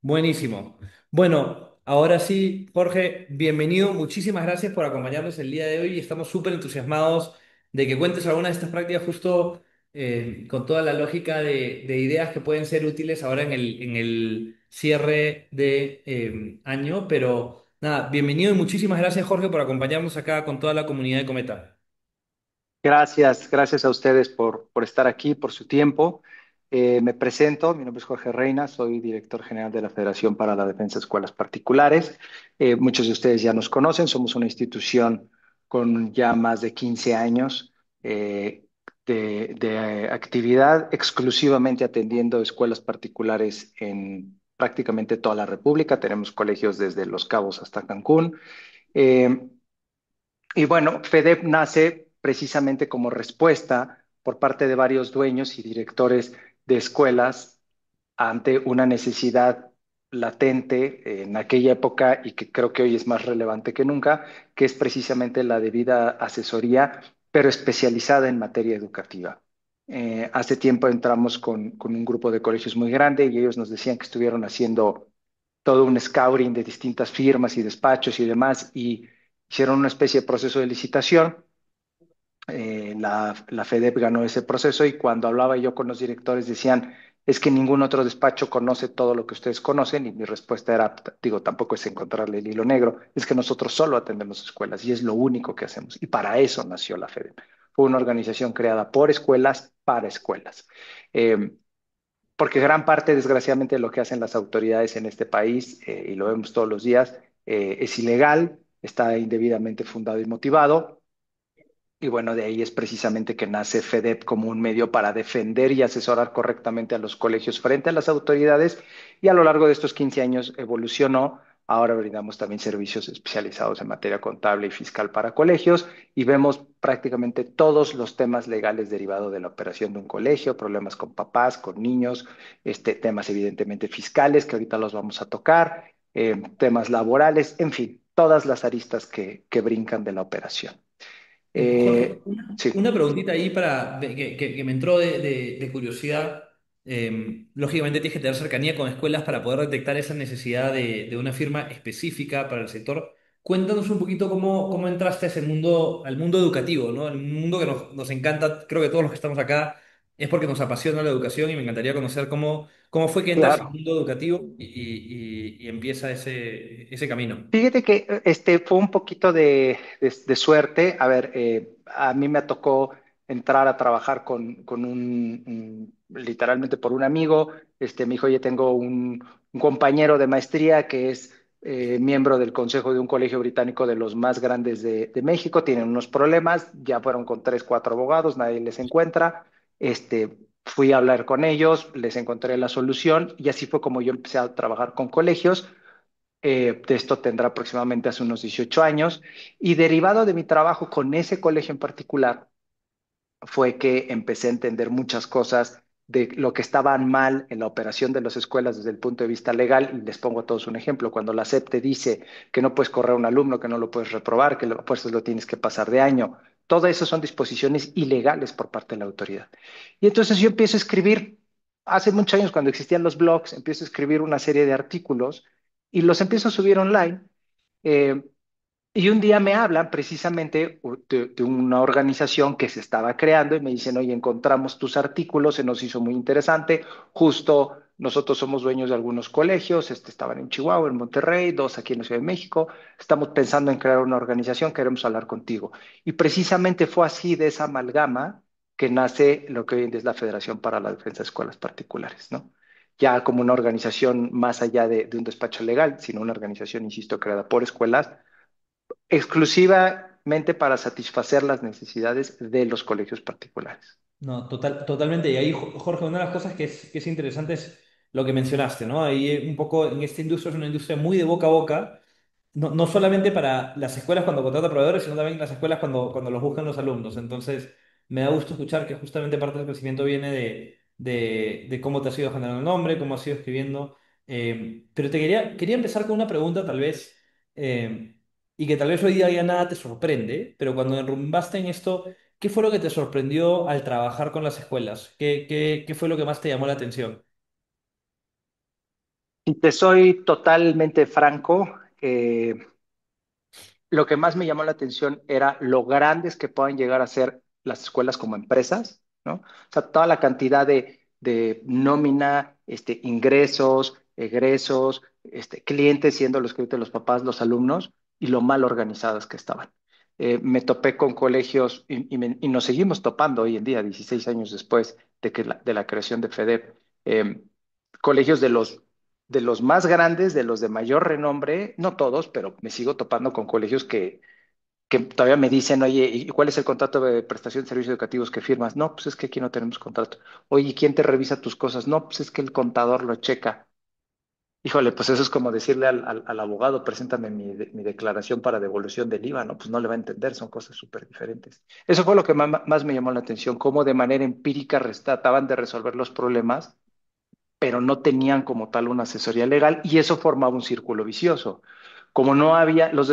Buenísimo. Bueno, ahora sí, Jorge, bienvenido. Muchísimas gracias por acompañarnos el día de hoy. Estamos súper entusiasmados de que cuentes alguna de estas prácticas justo con toda la lógica de ideas que pueden ser útiles ahora en el cierre de año. Pero nada, bienvenido y muchísimas gracias, Jorge, por acompañarnos acá con toda la comunidad de Cometa. Gracias a ustedes por estar aquí, por su tiempo. Me presento, mi nombre es Jorge Reina, soy director general de la Federación para la Defensa de Escuelas Particulares. Muchos de ustedes ya nos conocen, somos una institución con ya más de 15 años de actividad exclusivamente atendiendo escuelas particulares en prácticamente toda la República. Tenemos colegios desde Los Cabos hasta Cancún. Eh, y bueno, FEDEP nace precisamente como respuesta por parte de varios dueños y directores de escuelas ante una necesidad latente en aquella época y que creo que hoy es más relevante que nunca, que es precisamente la debida asesoría, pero especializada en materia educativa. Hace tiempo entramos con un grupo de colegios muy grande y ellos nos decían que estuvieron haciendo todo un scouting de distintas firmas y despachos y demás, y hicieron una especie de proceso de licitación. La FEDEP ganó ese proceso y cuando hablaba yo con los directores decían, es que ningún otro despacho conoce todo lo que ustedes conocen y mi respuesta era, digo, tampoco es encontrarle el hilo negro, es que nosotros solo atendemos escuelas y es lo único que hacemos y para eso nació la FEDEP. Fue una organización creada por escuelas para escuelas. Eh, Porque gran parte, desgraciadamente, de lo que hacen las autoridades en este país, y lo vemos todos los días, es ilegal, está indebidamente fundado y motivado. Y bueno, de ahí es precisamente que nace FEDEP como un medio para defender y asesorar correctamente a los colegios frente a las autoridades. Y a lo largo de estos 15 años evolucionó. Ahora brindamos también servicios especializados en materia contable y fiscal para colegios y vemos prácticamente todos los temas legales derivados de la operación de un colegio, problemas con papás, con niños, temas evidentemente fiscales que ahorita los vamos a tocar, temas laborales, en fin, todas las aristas que brincan de la operación. Jorge, Sí, una preguntita ahí que me entró de curiosidad. Lógicamente tienes que tener cercanía con escuelas para poder detectar esa necesidad de una firma específica para el sector. Cuéntanos un poquito cómo entraste a ese mundo, al mundo educativo, ¿no? El mundo que nos encanta, creo que todos los que estamos acá, es porque nos apasiona la educación y me encantaría conocer cómo fue que entras al claro. mundo educativo y empieza ese camino. Fíjate que fue un poquito de suerte. A ver, a mí me tocó entrar a trabajar con literalmente por un amigo. Me dijo, oye, tengo un compañero de maestría que es miembro del consejo de un colegio británico de los más grandes de México. Tienen unos problemas, ya fueron con tres, cuatro abogados, nadie les encuentra. Fui a hablar con ellos, les encontré la solución y así fue como yo empecé a trabajar con colegios. De esto tendrá aproximadamente hace unos 18 años. Y derivado de mi trabajo con ese colegio en particular, fue que empecé a entender muchas cosas de lo que estaban mal en la operación de las escuelas desde el punto de vista legal. Y les pongo a todos un ejemplo. Cuando la SEP te dice que no puedes correr a un alumno, que no lo puedes reprobar, que lo, pues lo tienes que pasar de año, todo eso son disposiciones ilegales por parte de la autoridad. Y entonces yo empiezo a escribir, hace muchos años cuando existían los blogs, empiezo a escribir una serie de artículos y los empiezo a subir online. Eh, y un día me hablan precisamente de una organización que se estaba creando y me dicen, oye, encontramos tus artículos, se nos hizo muy interesante, justo nosotros somos dueños de algunos colegios, estaban en Chihuahua, en Monterrey, dos aquí en la Ciudad de México, estamos pensando en crear una organización, queremos hablar contigo. Y precisamente fue así, de esa amalgama, que nace lo que hoy en día es la Federación para la Defensa de Escuelas Particulares, ¿no? Ya como una organización más allá de un despacho legal, sino una organización, insisto, creada por escuelas exclusivamente para satisfacer las necesidades de los colegios particulares. No, totalmente. Y ahí, Jorge, una de las cosas que es interesante es lo que mencionaste, ¿no? Ahí un poco en esta industria es una industria muy de boca a boca, no solamente para las escuelas cuando contratan proveedores, sino también las escuelas cuando los buscan los alumnos. Entonces, me da gusto escuchar que justamente parte del crecimiento viene de cómo te has ido generando el nombre, cómo has ido escribiendo. Pero quería empezar con una pregunta, tal vez, eh, y que tal vez hoy día ya nada te sorprende, pero cuando enrumbaste en esto, ¿qué fue lo que te sorprendió al trabajar con las escuelas? ¿Qué fue lo que más te llamó la atención? Si te soy totalmente franco, lo que más me llamó la atención era lo grandes que puedan llegar a ser las escuelas como empresas, ¿no? O sea, toda la cantidad de nómina, ingresos, egresos, clientes siendo los clientes los papás, los alumnos, y lo mal organizadas que estaban. Me topé con colegios y nos seguimos topando hoy en día, 16 años después de la creación de FEDEP. Colegios de los más grandes, de los de mayor renombre, no todos, pero me sigo topando con colegios que todavía me dicen, oye, ¿y cuál es el contrato de prestación de servicios educativos que firmas? No, pues es que aquí no tenemos contrato. Oye, ¿y quién te revisa tus cosas? No, pues es que el contador lo checa. Híjole, pues eso es como decirle al abogado, preséntame mi declaración para devolución del IVA, ¿no? Pues no le va a entender, son cosas súper diferentes. Eso fue lo que más me llamó la atención, cómo de manera empírica trataban de resolver los problemas pero no tenían como tal una asesoría legal y eso formaba un círculo vicioso. Como no había, las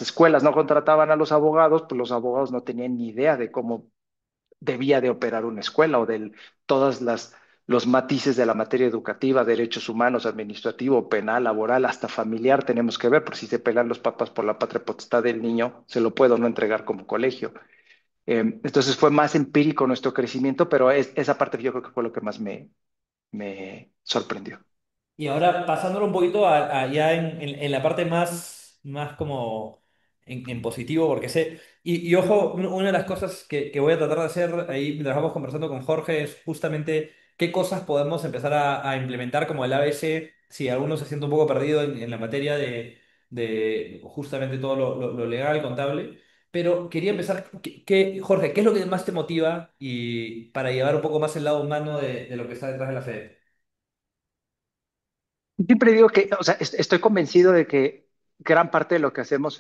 escuelas no contrataban a los abogados, pues los abogados no tenían ni idea de cómo debía de operar una escuela o de todas los matices de la materia educativa, derechos humanos, administrativo, penal, laboral, hasta familiar tenemos que ver, por si se pelean los papás por la patria potestad del niño, se lo puedo no entregar como colegio. Entonces fue más empírico nuestro crecimiento, pero esa parte yo creo que fue lo que más me sorprendió. Y ahora pasándolo un poquito ya en la parte más como en positivo, porque sé, y ojo, una de las cosas que voy a tratar de hacer ahí mientras vamos conversando con Jorge es justamente qué cosas podemos empezar a implementar como el ABC, si alguno se siente un poco perdido en la materia de justamente todo lo legal, contable. Pero quería empezar, Jorge, ¿qué es lo que más te motiva y para llevar un poco más el lado humano de lo que está detrás de la fe? Siempre digo que, o sea, estoy convencido de que gran parte de lo que hacemos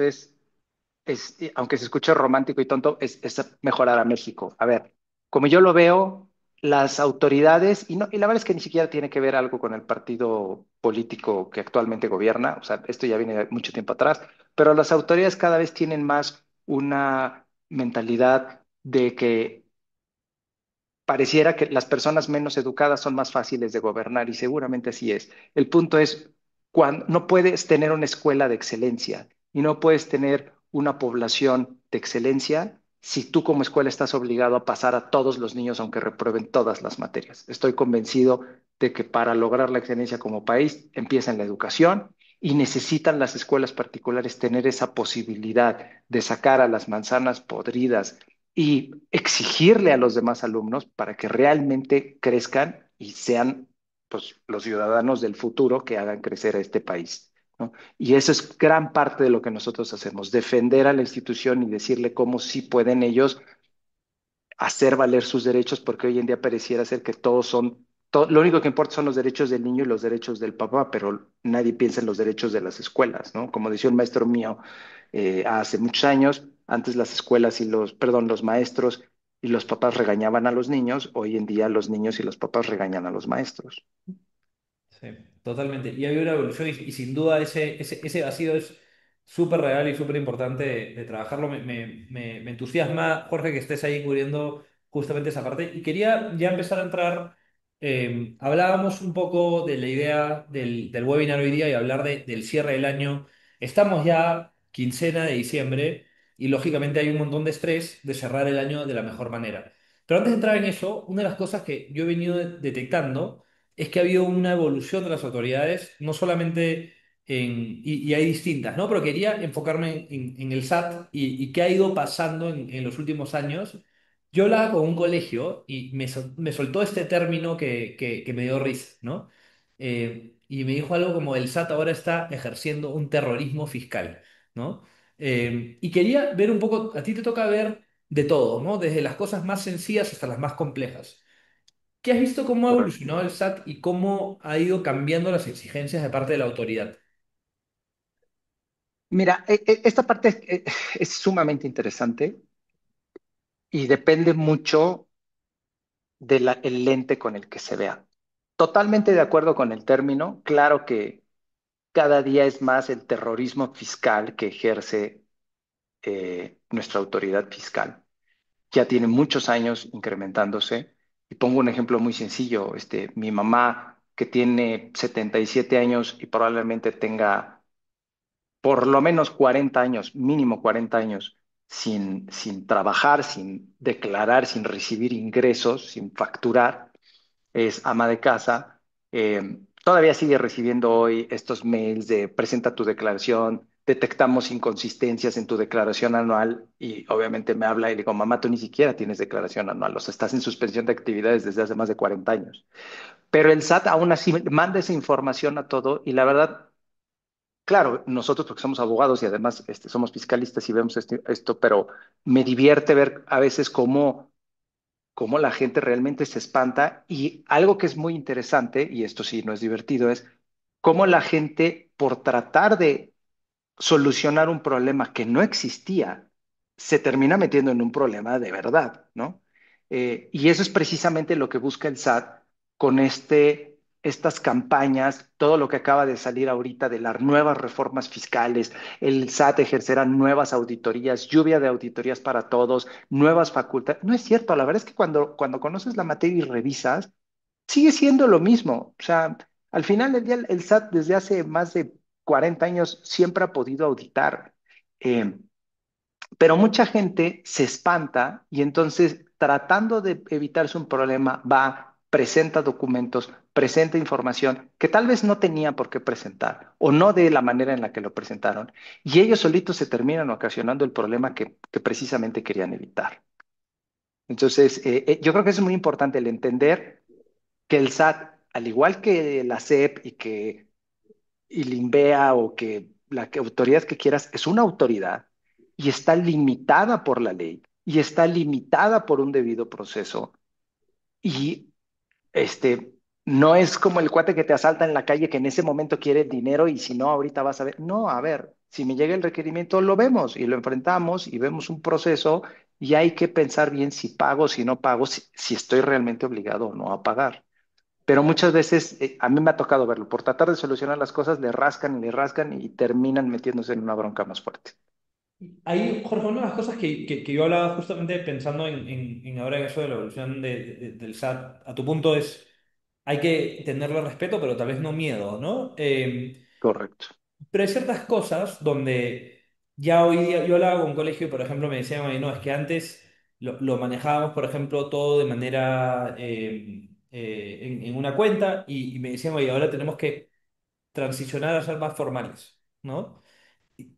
aunque se escuche romántico y tonto, es mejorar a México. A ver, como yo lo veo, las autoridades, y la verdad es que ni siquiera tiene que ver algo con el partido político que actualmente gobierna, o sea, esto ya viene de mucho tiempo atrás, pero las autoridades cada vez tienen más una mentalidad de que pareciera que las personas menos educadas son más fáciles de gobernar y seguramente así es. El punto es, cuando no puedes tener una escuela de excelencia y no puedes tener una población de excelencia si tú como escuela estás obligado a pasar a todos los niños aunque reprueben todas las materias. Estoy convencido de que para lograr la excelencia como país empieza en la educación y necesitan las escuelas particulares tener esa posibilidad de sacar a las manzanas podridas y exigirle a los demás alumnos para que realmente crezcan y sean pues, los ciudadanos del futuro que hagan crecer a este país, ¿no? Y eso es gran parte de lo que nosotros hacemos, defender a la institución y decirle cómo sí pueden ellos hacer valer sus derechos, porque hoy en día pareciera ser que todos son, lo único que importa son los derechos del niño y los derechos del papá, pero nadie piensa en los derechos de las escuelas, ¿no? Como decía un maestro mío hace muchos años, antes las escuelas perdón, los maestros y los papás regañaban a los niños, hoy en día los niños y los papás regañan a los maestros. Sí, totalmente. Y hay una evolución y sin duda ese vacío es súper real y súper importante de trabajarlo. Me entusiasma, Jorge, que estés ahí cubriendo justamente esa parte. Y quería ya empezar a entrar, hablábamos un poco de la idea del webinar hoy día y hablar del cierre del año. Estamos ya quincena de diciembre y lógicamente hay un montón de estrés de cerrar el año de la mejor manera. Pero antes de entrar en eso, una de las cosas que yo he venido detectando es que ha habido una evolución de las autoridades, no solamente y hay distintas, ¿no? Pero quería enfocarme en el SAT y qué ha ido pasando en los últimos años. Yo hablaba con un colegio y me soltó este término que me dio risa, ¿no? Y me dijo algo como el SAT ahora está ejerciendo un terrorismo fiscal, ¿no? Y quería ver un poco, a ti te toca ver de todo, ¿no? Desde las cosas más sencillas hasta las más complejas. ¿Qué has visto cómo ha Correcto. evolucionado el SAT y cómo ha ido cambiando las exigencias de parte de la autoridad? Mira, esta parte es sumamente interesante y depende mucho del lente con el que se vea. Totalmente de acuerdo con el término. Claro que cada día es más el terrorismo fiscal que ejerce nuestra autoridad fiscal. Ya tiene muchos años incrementándose. Y pongo un ejemplo muy sencillo. Mi mamá que tiene 77 años y probablemente tenga por lo menos 40 años, mínimo 40 años, sin trabajar, sin declarar, sin recibir ingresos, sin facturar, es ama de casa, todavía sigue recibiendo hoy estos mails de presenta tu declaración, detectamos inconsistencias en tu declaración anual y obviamente me habla y le digo, mamá, tú ni siquiera tienes declaración anual, o sea, estás en suspensión de actividades desde hace más de 40 años. Pero el SAT aún así manda esa información a todo y la verdad, claro, nosotros porque somos abogados y además somos fiscalistas y vemos esto, pero me divierte ver a veces cómo la gente realmente se espanta y algo que es muy interesante, y esto sí no es divertido, es cómo la gente por tratar de solucionar un problema que no existía, se termina metiendo en un problema de verdad, ¿no? Y eso es precisamente lo que busca el SAT con estas campañas, todo lo que acaba de salir ahorita de las nuevas reformas fiscales, el SAT ejercerá nuevas auditorías, lluvia de auditorías para todos, nuevas facultades. No es cierto, la verdad es que cuando conoces la materia y revisas, sigue siendo lo mismo. O sea, al final del día, el SAT desde hace más de 40 años siempre ha podido auditar. Eh, pero mucha gente se espanta y entonces, tratando de evitarse un problema, va, presenta documentos, presenta información que tal vez no tenía por qué presentar o no de la manera en la que lo presentaron. Y ellos solitos se terminan ocasionando el problema que precisamente querían evitar. Entonces, yo creo que es muy importante el entender que el SAT, al igual que la SEP y el INVEA o que autoridad que quieras, es una autoridad y está limitada por la ley y está limitada por un debido proceso. Y este, no es como el cuate que te asalta en la calle que en ese momento quiere dinero y si no, ahorita vas a ver. No, a ver, si me llega el requerimiento, lo vemos y lo enfrentamos y vemos un proceso y hay que pensar bien si pago, si no pago, si estoy realmente obligado o no a pagar. Pero muchas veces a mí me ha tocado verlo. Por tratar de solucionar las cosas, le rascan y terminan metiéndose en una bronca más fuerte. Ahí, Jorge, una de las cosas que yo hablaba justamente pensando en ahora en eso de la evolución del SAT, a tu punto es, hay que tenerle respeto, pero tal vez no miedo, ¿no? Correcto. Pero hay ciertas cosas donde ya hoy día, yo hablaba con un colegio y, por ejemplo, me decían, "Oye, no, es que antes lo manejábamos, por ejemplo, todo de manera en una cuenta y me decían, oye, ahora tenemos que transicionar a ser más formales, ¿no?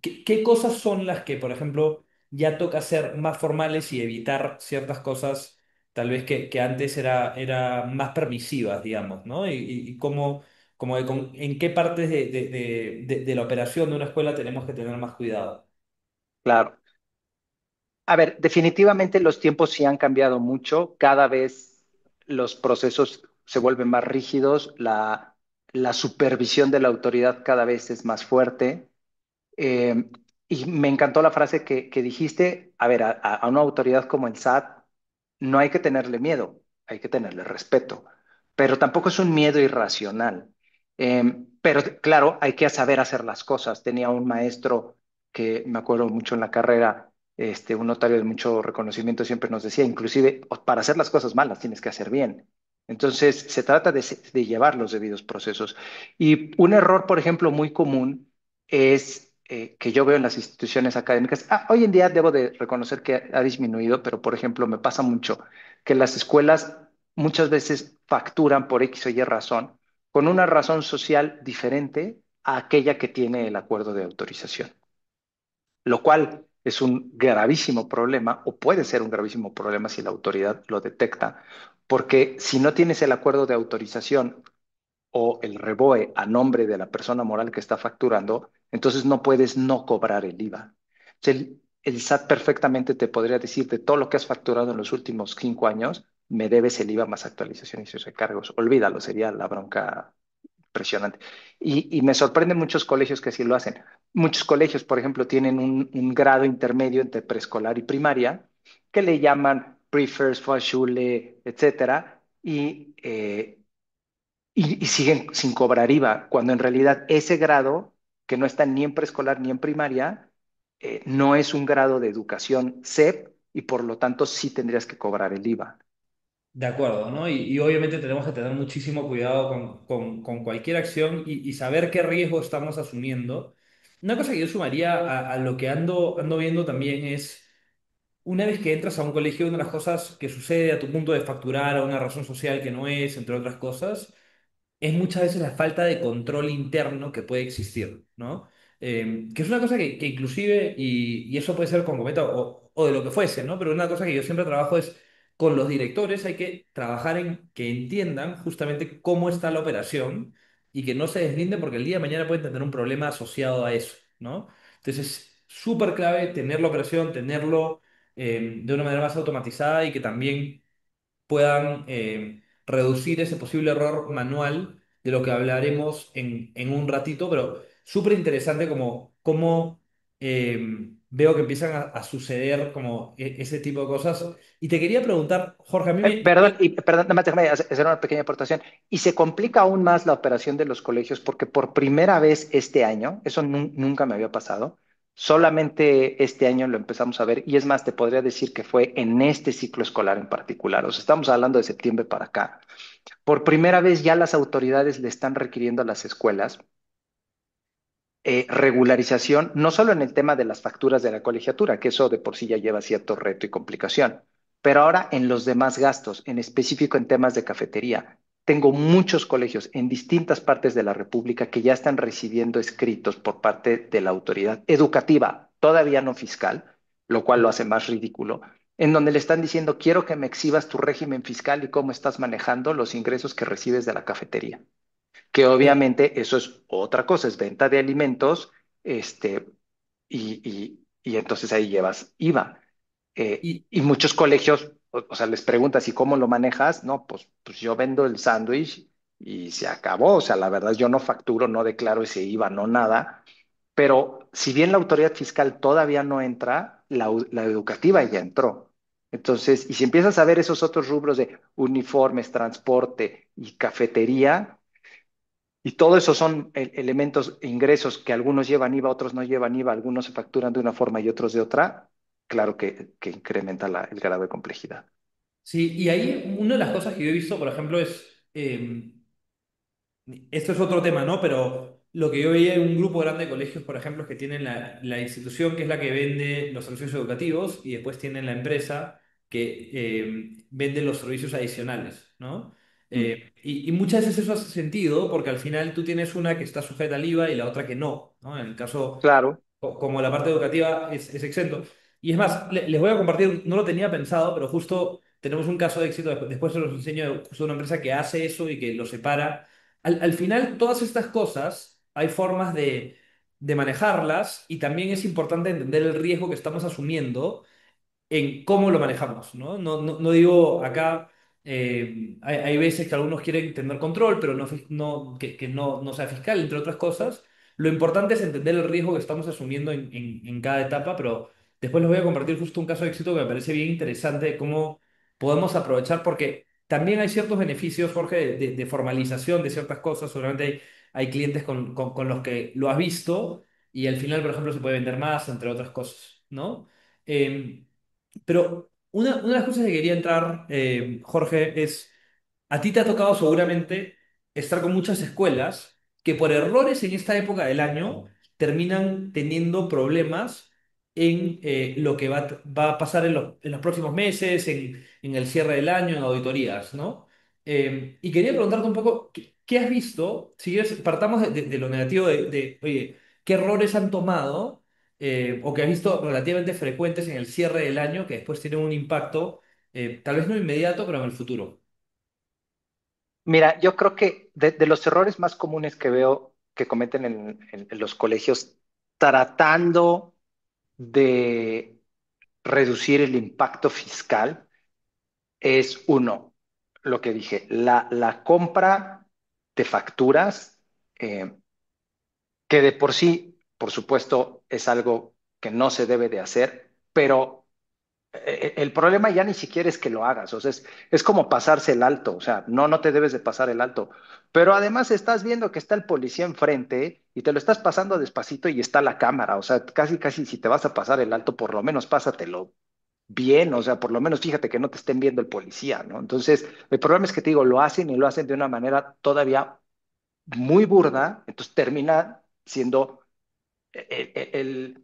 ¿Qué cosas son las que, por ejemplo, ya toca ser más formales y evitar ciertas cosas, tal vez que antes era más permisivas, digamos, ¿no? Y cómo, en qué partes de la operación de una escuela tenemos que tener más cuidado? Claro. A ver, definitivamente los tiempos sí han cambiado mucho. Cada vez los procesos se vuelven más rígidos. La supervisión de la autoridad cada vez es más fuerte. Eh, y me encantó la frase que dijiste. A ver, a una autoridad como el SAT no hay que tenerle miedo, hay que tenerle respeto, pero tampoco es un miedo irracional. Pero claro, hay que saber hacer las cosas. Tenía un maestro que me acuerdo mucho en la carrera, un notario de mucho reconocimiento, siempre nos decía, inclusive para hacer las cosas malas tienes que hacer bien. Entonces, se trata de llevar los debidos procesos. Y un error, por ejemplo, muy común es que yo veo en las instituciones académicas. Hoy en día debo de reconocer que ha disminuido, pero por ejemplo me pasa mucho que las escuelas muchas veces facturan por X o Y razón, con una razón social diferente a aquella que tiene el acuerdo de autorización, lo cual es un gravísimo problema o puede ser un gravísimo problema si la autoridad lo detecta, porque si no tienes el acuerdo de autorización o el REBOE a nombre de la persona moral que está facturando, entonces no puedes no cobrar el IVA. O sea, el SAT perfectamente te podría decir de todo lo que has facturado en los últimos 5 años, me debes el IVA más actualización y sus recargos. Olvídalo, sería la bronca impresionante. Y me sorprenden muchos colegios que así lo hacen. Muchos colegios, por ejemplo, tienen un grado intermedio entre preescolar y primaria que le llaman Pre-First, Vorschule, etcétera, y siguen sin cobrar IVA, cuando en realidad ese grado, que no está ni en preescolar ni en primaria, no es un grado de educación SEP y por lo tanto sí tendrías que cobrar el IVA. De acuerdo, ¿no? Y obviamente tenemos que tener muchísimo cuidado con cualquier acción y saber qué riesgo estamos asumiendo. Una cosa que yo sumaría a lo que ando viendo también es, una vez que entras a un colegio, una de las cosas que sucede a tu punto de facturar a una razón social que no es, entre otras cosas, es muchas veces la falta de control interno que puede existir, ¿no? Que es una cosa que inclusive, y eso puede ser con Cometa o de lo que fuese, ¿no? Pero una cosa que yo siempre trabajo es con los directores hay que trabajar en que entiendan justamente cómo está la operación y que no se deslinden porque el día de mañana pueden tener un problema asociado a eso, ¿no? Entonces es súper clave tener la operación, tenerlo de una manera más automatizada y que también puedan reducir ese posible error manual de lo que hablaremos en un ratito, pero súper interesante como veo que empiezan a suceder como ese tipo de cosas. Y te quería preguntar, Jorge, a mí me... Perdón, y perdón, nada más déjame hacer una pequeña aportación. Y se complica aún más la operación de los colegios porque por primera vez este año, eso nunca me había pasado, solamente este año lo empezamos a ver y es más, te podría decir que fue en este ciclo escolar en particular, o sea, estamos hablando de septiembre para acá. Por primera vez ya las autoridades le están requiriendo a las escuelas regularización, no solo en el tema de las facturas de la colegiatura, que eso de por sí ya lleva cierto reto y complicación, pero ahora en los demás gastos, en específico en temas de cafetería. Tengo muchos colegios en distintas partes de la República que ya están recibiendo escritos por parte de la autoridad educativa, todavía no fiscal, lo cual lo hace más ridículo, en donde le están diciendo, quiero que me exhibas tu régimen fiscal y cómo estás manejando los ingresos que recibes de la cafetería, que obviamente eso es otra cosa, es venta de alimentos, este, y entonces ahí llevas IVA. Y, Y muchos colegios, o sea, les preguntas, ¿y cómo lo manejas? No, pues yo vendo el sándwich y se acabó. O sea, la verdad, yo no facturo, no declaro ese IVA, no nada. Pero si bien la autoridad fiscal todavía no entra, la educativa ya entró. Entonces, y si empiezas a ver esos otros rubros de uniformes, transporte y cafetería, y todo eso son elementos, e ingresos que algunos llevan IVA, otros no llevan IVA, algunos se facturan de una forma y otros de otra. Claro que incrementa el grado de complejidad. sí, y ahí una de las cosas que yo he visto, por ejemplo, es... esto es otro tema, ¿no? Pero lo que yo veía en un grupo grande de colegios, por ejemplo, es que tienen la institución que es la que vende los servicios educativos y después tienen la empresa que vende los servicios adicionales, ¿no? Mm, Y muchas veces eso hace sentido porque al final tú tienes una que está sujeta al IVA y la otra que no, ¿no? En el caso claro. como la parte educativa es exento. Y es más, les voy a compartir, no lo tenía pensado, pero justo tenemos un caso de éxito, después se los enseño, justo una empresa que hace eso y que lo separa. Al final, todas estas cosas, hay formas de manejarlas y también es importante entender el riesgo que estamos asumiendo en cómo lo manejamos, ¿no? No digo acá, hay veces que algunos quieren tener control, pero que no sea fiscal, entre otras cosas. Lo importante es entender el riesgo que estamos asumiendo en cada etapa, pero después les voy a compartir justo un caso de éxito que me parece bien interesante de cómo podemos aprovechar, porque también hay ciertos beneficios, Jorge, de formalización de ciertas cosas. Seguramente hay clientes con los que lo has visto y al final, por ejemplo, se puede vender más, entre otras cosas, ¿no? Em, pero una de las cosas que quería entrar, Jorge, es, a ti te ha tocado seguramente estar con muchas escuelas que por errores en esta época del año terminan teniendo problemas en lo que va a pasar en los próximos meses, en el cierre del año, en auditorías, ¿no? Y quería preguntarte un poco, ¿qué has visto? Si quieres, partamos de lo negativo oye, ¿qué errores han tomado? O que has visto relativamente frecuentes en el cierre del año que después tienen un impacto, tal vez no inmediato, pero en el futuro. Mira, yo creo que de los errores más comunes que veo que cometen en los colegios tratando de reducir el impacto fiscal es uno, lo que dije, la compra de facturas, eh, que de por sí, por supuesto, es algo que no se debe de hacer, pero el problema ya ni siquiera es que lo hagas, o sea, es como pasarse el alto, o sea, no te debes de pasar el alto, pero además estás viendo que está el policía enfrente y te lo estás pasando despacito y está la cámara, o sea, casi si te vas a pasar el alto, por lo menos pásatelo bien, o sea, por lo menos fíjate que no te estén viendo el policía, ¿no? Entonces, el problema es que te digo, lo hacen y lo hacen de una manera todavía muy burda, entonces termina siendo el, el-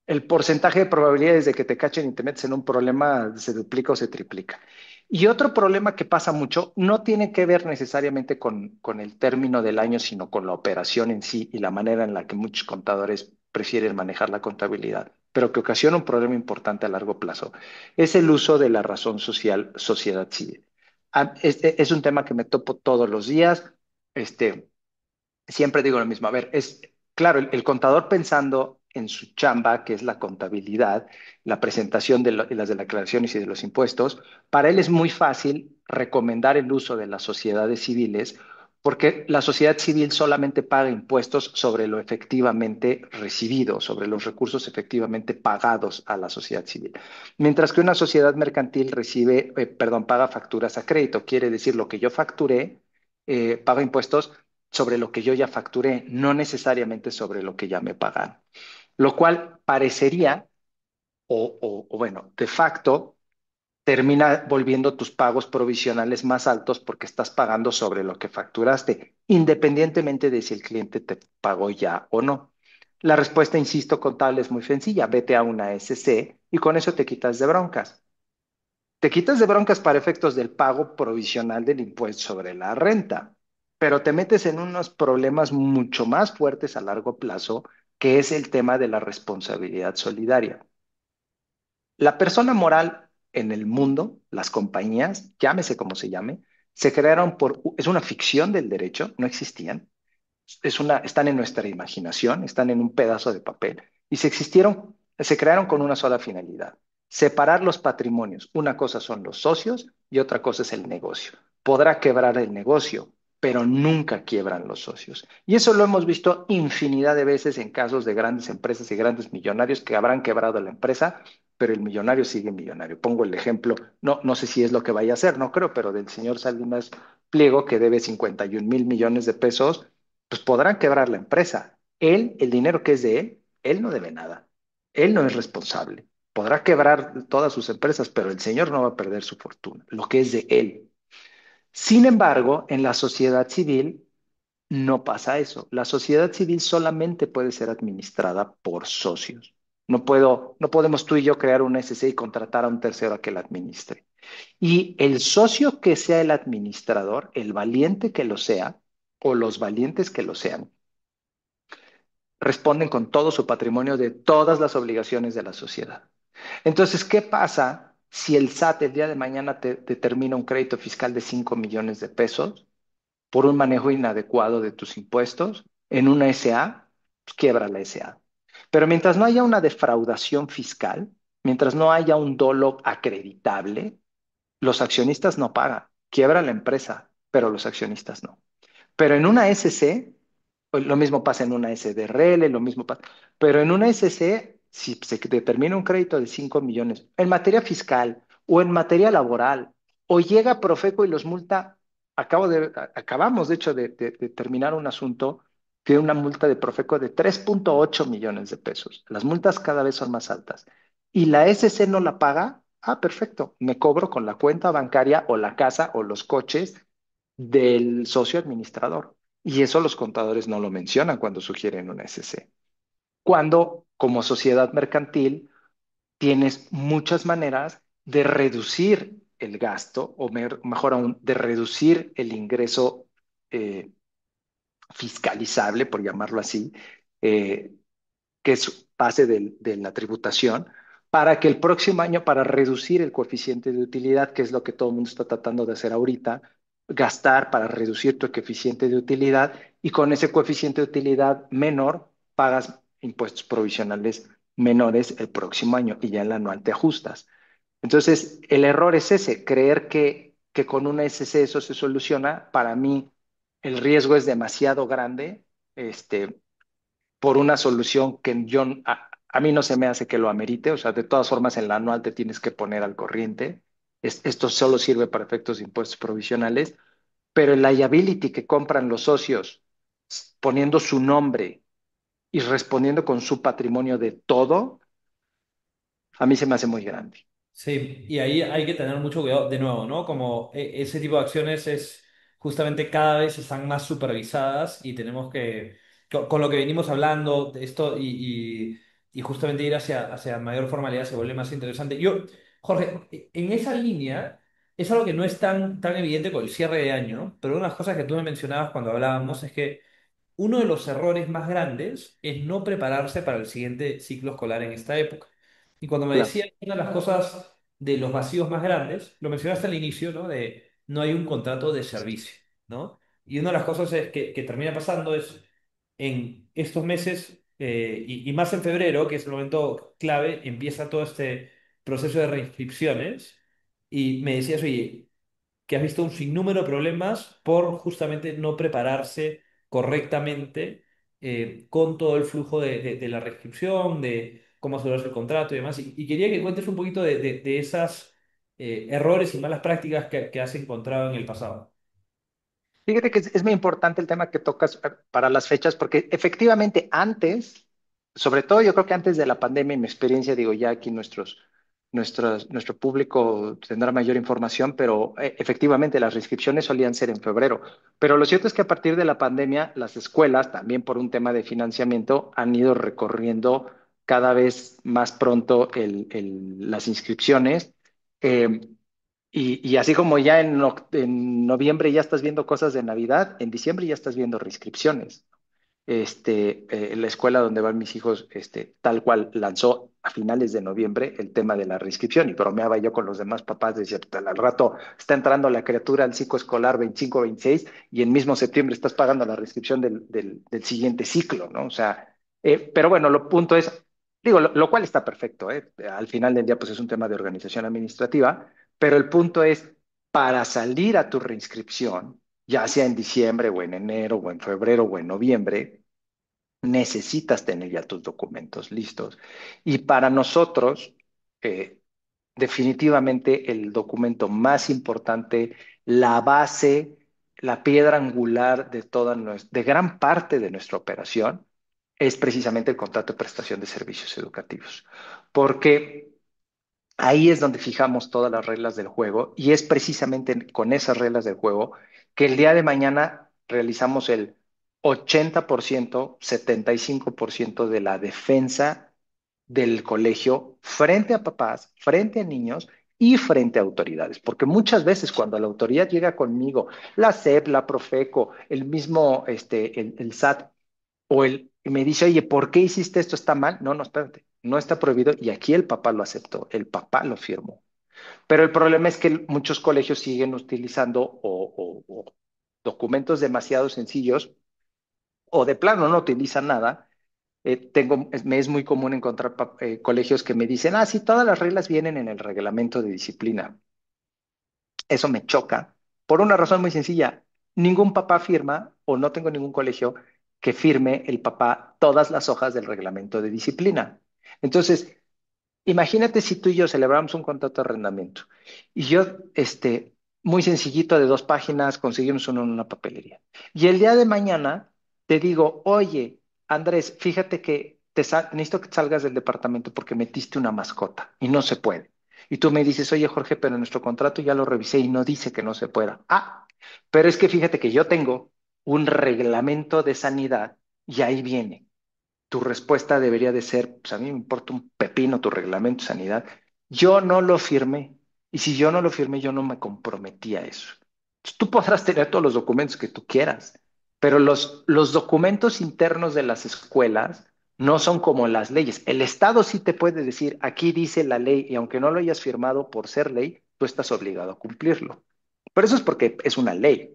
el porcentaje de probabilidades de que te cachen y te metes en un problema se duplica o se triplica. Y otro problema que pasa mucho no tiene que ver necesariamente con el término del año, sino con la operación en sí y la manera en la que muchos contadores prefieren manejar la contabilidad, pero que ocasiona un problema importante a largo plazo, es el uso de la razón social, sociedad civil. Es un tema que me topo todos los días. Este, siempre digo lo mismo. A ver, es claro, el contador pensando en su chamba, que es la contabilidad, la presentación de las declaraciones y de los impuestos, para él es muy fácil recomendar el uso de las sociedades civiles porque la sociedad civil solamente paga impuestos sobre lo efectivamente recibido, sobre los recursos efectivamente pagados a la sociedad civil. Mientras que una sociedad mercantil recibe, perdón, paga facturas a crédito, quiere decir lo que yo facturé, paga impuestos sobre lo que yo ya facturé, no necesariamente sobre lo que ya me pagan. Lo cual parecería, o bueno, de facto, termina volviendo tus pagos provisionales más altos porque estás pagando sobre lo que facturaste, independientemente de si el cliente te pagó ya o no. La respuesta, insisto, contable es muy sencilla. Vete a una SC y con eso te quitas de broncas. Te quitas de broncas para efectos del pago provisional del impuesto sobre la renta, pero te metes en unos problemas mucho más fuertes a largo plazo, que es el tema de la responsabilidad solidaria. La persona moral en el mundo, las compañías, llámese como se llame, se crearon es una ficción del derecho, no existían, están en nuestra imaginación, están en un pedazo de papel y se crearon con una sola finalidad, separar los patrimonios. Una cosa son los socios y otra cosa es el negocio. Podrá quebrar el negocio, pero nunca quiebran los socios. Y eso lo hemos visto infinidad de veces en casos de grandes empresas y grandes millonarios que habrán quebrado la empresa, pero el millonario sigue millonario. Pongo el ejemplo, no sé si es lo que vaya a hacer, no creo, pero del señor Salinas Pliego, que debe 51,000 millones de pesos, pues podrán quebrar la empresa. Él, el dinero que es de él no debe nada. Él no es responsable. Podrá quebrar todas sus empresas, pero el señor no va a perder su fortuna, lo que es de él. Sin embargo, en la sociedad civil no pasa eso. La sociedad civil solamente puede ser administrada por socios. No podemos tú y yo crear un SC y contratar a un tercero a que la administre. Y el socio que sea el administrador, el valiente que lo sea, o los valientes que lo sean, responden con todo su patrimonio de todas las obligaciones de la sociedad. Entonces, ¿qué pasa si el SAT el día de mañana te determina un crédito fiscal de 5 millones de pesos por un manejo inadecuado de tus impuestos en una SA? Pues quiebra la SA. Pero mientras no haya una defraudación fiscal, mientras no haya un dolo acreditable, los accionistas no pagan. Quiebra la empresa, pero los accionistas no. Pero en una SC, pues, lo mismo pasa en una SDRL, lo mismo pasa. Pero en una SC, si se determina un crédito de 5 millones en materia fiscal o en materia laboral, o llega Profeco y los multa, acabamos de hecho de terminar un asunto que una multa de Profeco de 3,8 millones de pesos. Las multas cada vez son más altas. Y la SC no la paga. Ah, perfecto. Me cobro con la cuenta bancaria o la casa o los coches del socio administrador. Y eso los contadores no lo mencionan cuando sugieren una SC. Cuando, como sociedad mercantil, tienes muchas maneras de reducir el gasto, o mejor aún, de reducir el ingreso eh, fiscalizable, por llamarlo así, eh, que es base de la tributación, para que el próximo año, para reducir el coeficiente de utilidad, que es lo que todo el mundo está tratando de hacer ahorita, gastar para reducir tu coeficiente de utilidad y con ese coeficiente de utilidad menor pagas impuestos provisionales menores el próximo año y ya en el anual te ajustas. Entonces, el error es ese, creer que con una SC eso se soluciona. Para mí, el riesgo es demasiado grande. Por una solución que a mí no se me hace que lo amerite, o sea, de todas formas en la anual te tienes que poner al corriente. Esto solo sirve para efectos de impuestos provisionales, pero el liability que compran los socios poniendo su nombre y respondiendo con su patrimonio de todo, a mí se me hace muy grande. Sí, y ahí hay que tener mucho cuidado, de nuevo, ¿no? Como ese tipo de acciones es justamente cada vez están más supervisadas y tenemos que, con lo que venimos hablando de esto y justamente ir hacia mayor formalidad se vuelve más interesante. Yo, Jorge, en esa línea es algo que no es tan evidente con el cierre de año, pero una de las cosas que tú me mencionabas cuando hablábamos es que uno de los errores más grandes es no prepararse para el siguiente ciclo escolar en esta época. Y cuando me Claro. decía una de las cosas de los vacíos más grandes, lo mencionaste al inicio, ¿no? De no hay un contrato de servicio, ¿no? Y una de las cosas que termina pasando es en estos meses, y más en febrero, que es el momento clave, empieza todo este proceso de reinscripciones. Y me decías, oye, que has visto un sinnúmero de problemas por justamente no prepararse correctamente con todo el flujo de la restricción, de cómo asegurarse el contrato y demás. Y quería que cuentes un poquito de esas errores y malas prácticas que has encontrado en el pasado. Fíjate que es muy importante el tema que tocas para las fechas, porque efectivamente antes, sobre todo yo creo que antes de la pandemia, en mi experiencia, digo, ya aquí nuestro público tendrá mayor información, pero efectivamente las inscripciones solían ser en febrero. Pero lo cierto es que a partir de la pandemia, las escuelas, también por un tema de financiamiento, han ido recorriendo cada vez más pronto las inscripciones. Eh, y así como ya en noviembre ya estás viendo cosas de Navidad, en diciembre ya estás viendo reinscripciones. La escuela donde van mis hijos, tal cual lanzó a finales de noviembre el tema de la reinscripción y bromeaba yo con los demás papás, decía, "Puta, al rato está entrando la criatura al ciclo escolar 25-26 y en mismo septiembre estás pagando la reinscripción del siguiente ciclo, ¿no? O sea, pero bueno, lo punto es, digo, lo cual está perfecto, ¿eh? Al final del día, pues es un tema de organización administrativa, pero el punto es, para salir a tu reinscripción, ya sea en diciembre o en enero o en febrero o en noviembre, necesitas tener ya tus documentos listos. Y para nosotros, eh, definitivamente el documento más importante, la base, la piedra angular de gran parte de nuestra operación, es precisamente el contrato de prestación de servicios educativos. Porque ahí es donde fijamos todas las reglas del juego y es precisamente con esas reglas del juego que el día de mañana realizamos el 80%, 75% de la defensa del colegio frente a papás, frente a niños y frente a autoridades. Porque muchas veces cuando la autoridad llega conmigo, la SEP, la Profeco, el mismo, el SAT, y me dice, oye, ¿por qué hiciste esto? ¿Está mal? No, no, espérate, no está prohibido y aquí el papá lo aceptó, el papá lo firmó. Pero el problema es que muchos colegios siguen utilizando o documentos demasiado sencillos o de plano no utilizan nada. Me es muy común encontrar colegios que me dicen, ah, sí, todas las reglas vienen en el reglamento de disciplina. Eso me choca por una razón muy sencilla. Ningún papá firma o no tengo ningún colegio que firme el papá todas las hojas del reglamento de disciplina. Entonces, imagínate si tú y yo celebramos un contrato de arrendamiento y yo, muy sencillito de 2 páginas, conseguimos uno en una papelería. Y el día de mañana te digo, oye, Andrés, fíjate que necesito que salgas del departamento porque metiste una mascota y no se puede. Y tú me dices, oye, Jorge, pero nuestro contrato ya lo revisé y no dice que no se pueda. Ah, pero es que fíjate que yo tengo un reglamento de sanidad y ahí viene tu respuesta debería de ser, pues a mí me importa un pepino tu reglamento de sanidad. Yo no lo firmé. Y si yo no lo firmé, yo no me comprometí a eso. Entonces, tú podrás tener todos los documentos que tú quieras, pero los documentos internos de las escuelas no son como las leyes. El Estado sí te puede decir, aquí dice la ley, y aunque no lo hayas firmado por ser ley, tú estás obligado a cumplirlo. Pero eso es porque es una ley.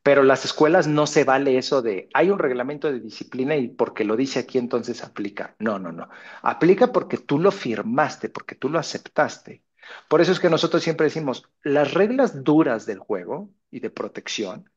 Pero las escuelas no se vale eso de, hay un reglamento de disciplina y porque lo dice aquí entonces aplica. No, no, no. Aplica porque tú lo firmaste, porque tú lo aceptaste. Por eso es que nosotros siempre decimos, las reglas duras del juego y de protección,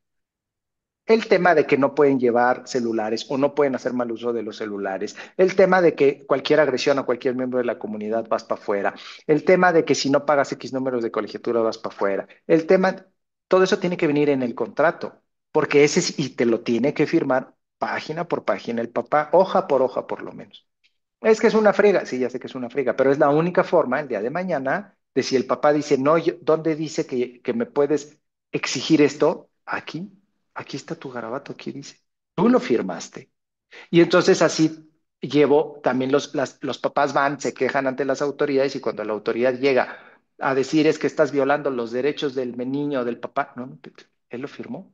el tema de que no pueden llevar celulares o no pueden hacer mal uso de los celulares, el tema de que cualquier agresión a cualquier miembro de la comunidad vas para afuera, el tema de que si no pagas X números de colegiatura vas para afuera, el tema, todo eso tiene que venir en el contrato, porque y te lo tiene que firmar página por página el papá, hoja por hoja por lo menos. Es que es una friega, sí, ya sé que es una friega, pero es la única forma el día de mañana de si el papá dice, no, ¿dónde dice que me puedes exigir esto? Aquí está tu garabato, aquí dice. Tú lo firmaste. Y entonces así llevo, también los papás van, se quejan ante las autoridades y cuando la autoridad llega a decir es que estás violando los derechos del niño o del papá, no, no, él lo firmó.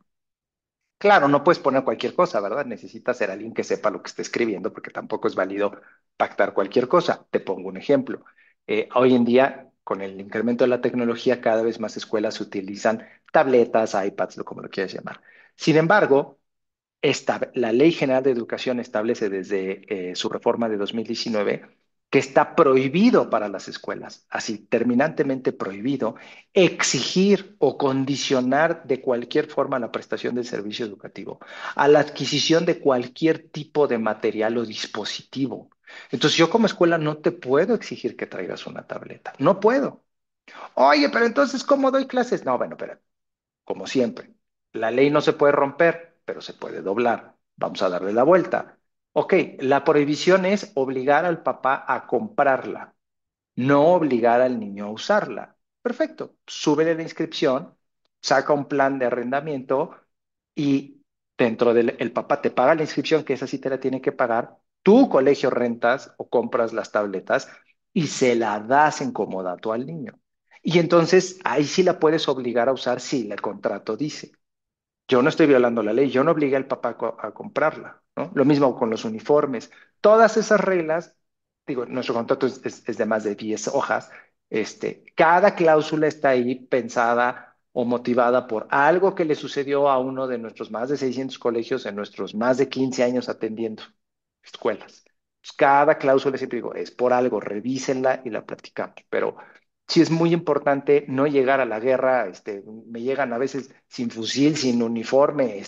Claro, no puedes poner cualquier cosa, ¿verdad? Necesitas ser alguien que sepa lo que está escribiendo porque tampoco es válido pactar cualquier cosa. Te pongo un ejemplo. Hoy en día, con el incremento de la tecnología, cada vez más escuelas utilizan tabletas, iPads, lo como lo quieras llamar. Sin embargo, la Ley General de Educación establece desde su reforma de 2019 que está prohibido para las escuelas, así terminantemente prohibido, exigir o condicionar de cualquier forma la prestación del servicio educativo a la adquisición de cualquier tipo de material o dispositivo. Entonces yo como escuela no te puedo exigir que traigas una tableta, no puedo. Oye, pero entonces, ¿cómo doy clases? No, bueno, pero como siempre. La ley no se puede romper, pero se puede doblar. Vamos a darle la vuelta. Ok, la prohibición es obligar al papá a comprarla, no obligar al niño a usarla. Perfecto, súbele la inscripción, saca un plan de arrendamiento y dentro del el papá te paga la inscripción, que esa sí te la tiene que pagar. Tu colegio rentas o compras las tabletas y se la das en comodato al niño. Y entonces ahí sí la puedes obligar a usar si el contrato dice. Yo no estoy violando la ley, yo no obligué al papá a comprarla, ¿no? Lo mismo con los uniformes. Todas esas reglas, digo, nuestro contrato es de más de 10 hojas. Cada cláusula está ahí pensada o motivada por algo que le sucedió a uno de nuestros más de 600 colegios en nuestros más de 15 años atendiendo escuelas. Pues cada cláusula, siempre digo, es por algo, revísenla y la platicamos, pero sí es muy importante no llegar a la guerra. Me llegan a veces sin fusil, sin uniforme,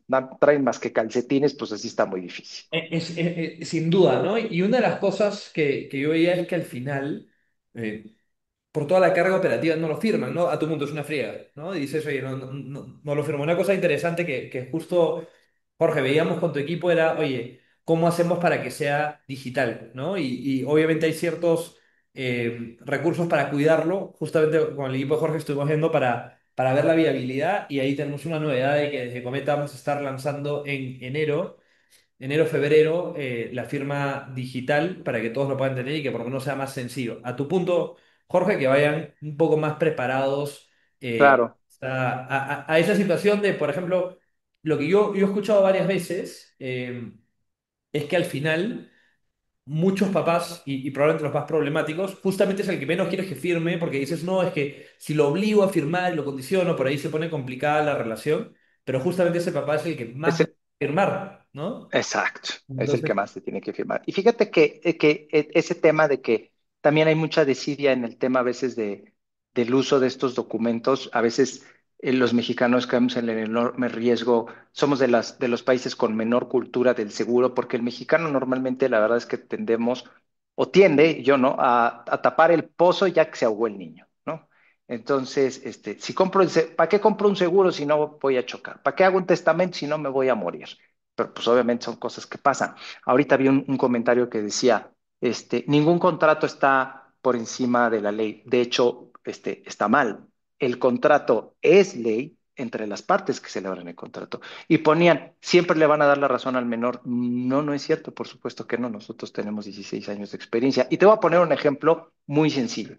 no traen más que calcetines, pues así está muy difícil. Sin duda, ¿no? Y una de las cosas que yo veía es que al final, eh, por toda la carga operativa no lo firman, ¿no? A tu mundo es una friega, ¿no? Y dices, oye, no lo firmo. Una cosa interesante que justo, Jorge, veíamos con tu equipo era, oye, ¿cómo hacemos para que sea digital, ¿no? Y obviamente hay ciertos recursos para cuidarlo. Justamente con el equipo de Jorge estuvimos viendo para ver la viabilidad y ahí tenemos una novedad de que desde Cometa vamos a estar lanzando en enero, febrero, la firma digital para que todos lo puedan tener y que por lo menos sea más sencillo. A tu punto, Jorge, que vayan un poco más preparados Claro, a esa situación de, por ejemplo, lo que yo he escuchado varias veces es que al final muchos papás, y probablemente los más problemáticos, justamente es el que menos quieres que firme porque dices, no, es que si lo obligo a firmar y lo condiciono, por ahí se pone complicada la relación, pero justamente ese papá es el que más va a ese, firmar, ¿no? exacto, es el que Entonces, más se tiene que firmar. Y fíjate que ese tema de que también hay mucha desidia en el tema a veces del uso de estos documentos, a veces los mexicanos caemos en el enorme riesgo, somos de los países con menor cultura del seguro, porque el mexicano normalmente la verdad es que tendemos, o tiende, yo no, a tapar el pozo ya que se ahogó el niño, ¿no? Entonces, si ¿para qué compro un seguro si no voy a chocar? ¿Para qué hago un testamento si no me voy a morir? Pero pues obviamente son cosas que pasan. Ahorita vi un comentario que decía, ningún contrato está por encima de la ley. De hecho, está mal. El contrato es ley entre las partes que celebran el contrato. Y ponían, siempre le van a dar la razón al menor. No, no es cierto, por supuesto que no. Nosotros tenemos 16 años de experiencia. Y te voy a poner un ejemplo muy sencillo.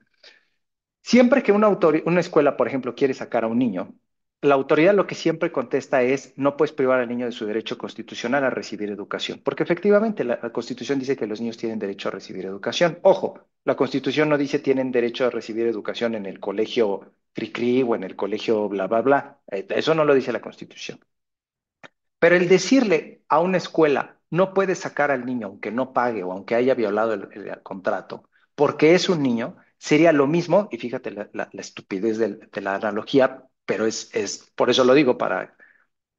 Siempre que una escuela, por ejemplo, quiere sacar a un niño, la autoridad lo que siempre contesta es, no puedes privar al niño de su derecho constitucional a recibir educación, porque efectivamente la Constitución dice que los niños tienen derecho a recibir educación. Ojo, la Constitución no dice tienen derecho a recibir educación en el colegio Cricri o en el colegio bla, bla, bla. Eso no lo dice la Constitución. Pero el decirle a una escuela, no puedes sacar al niño aunque no pague o aunque haya violado el contrato, porque es un niño, sería lo mismo, y fíjate la estupidez de la analogía, pero por eso lo digo, para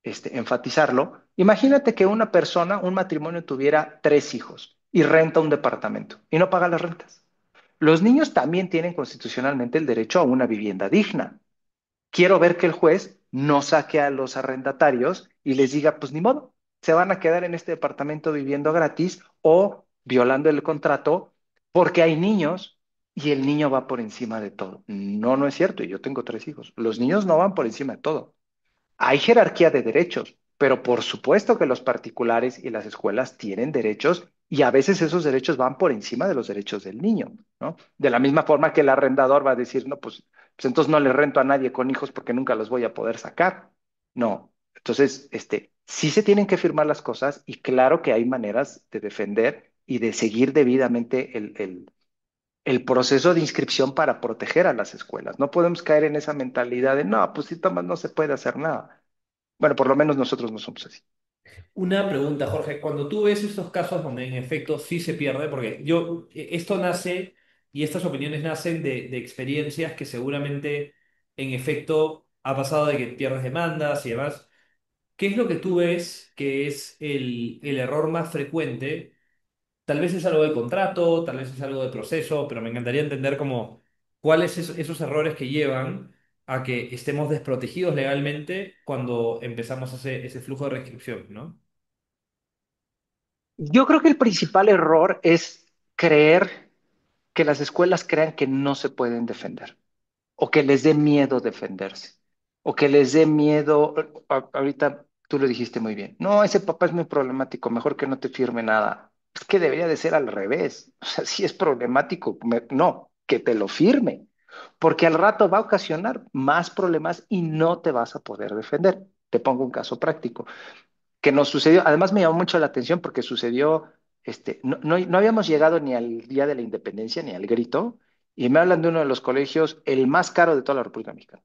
enfatizarlo. Imagínate que una persona, un matrimonio tuviera 3 hijos y renta un departamento y no paga las rentas. Los niños también tienen constitucionalmente el derecho a una vivienda digna. Quiero ver que el juez no saque a los arrendatarios y les diga, pues ni modo, se van a quedar en este departamento viviendo gratis o violando el contrato porque hay niños. y el niño va por encima de todo. No, no es cierto. Y yo tengo tres hijos. Los niños no van por encima de todo. Hay jerarquía de derechos, pero por supuesto que los particulares y las escuelas tienen derechos y a veces esos derechos van por encima de los derechos del niño, ¿no? De la misma forma que el arrendador va a decir, no, pues entonces no le rento a nadie con hijos porque nunca los voy a poder sacar. No. Entonces, sí se tienen que firmar las cosas y claro que hay maneras de defender y de seguir debidamente el proceso de inscripción para proteger a las escuelas. No podemos caer en esa mentalidad de, no, pues si tomas no se puede hacer nada. Bueno, por lo menos nosotros no somos así. Una pregunta, Jorge, cuando tú ves estos casos donde en efecto sí se pierde, porque esto nace y estas opiniones nacen de experiencias que seguramente en efecto ha pasado de que pierdes demandas y demás. ¿Qué es lo que tú ves que es el error más frecuente? Tal vez es algo de contrato, tal vez es algo de proceso, pero me encantaría entender como cuáles esos errores que llevan a que estemos desprotegidos legalmente cuando empezamos ese flujo de restricción, ¿no? Yo creo que el principal error es creer que las escuelas crean que no se pueden defender o que les dé miedo defenderse o que les dé miedo, ahorita tú lo dijiste muy bien, no, ese papá es muy problemático, mejor que no te firme nada. Es que debería de ser al revés. O sea, si es problemático, no, que te lo firme, porque al rato va a ocasionar más problemas y no te vas a poder defender. Te pongo un caso práctico que nos sucedió, además me llamó mucho la atención porque sucedió, no habíamos llegado ni al Día de la Independencia ni al grito, y me hablan de uno de los colegios, el más caro de toda la República Mexicana,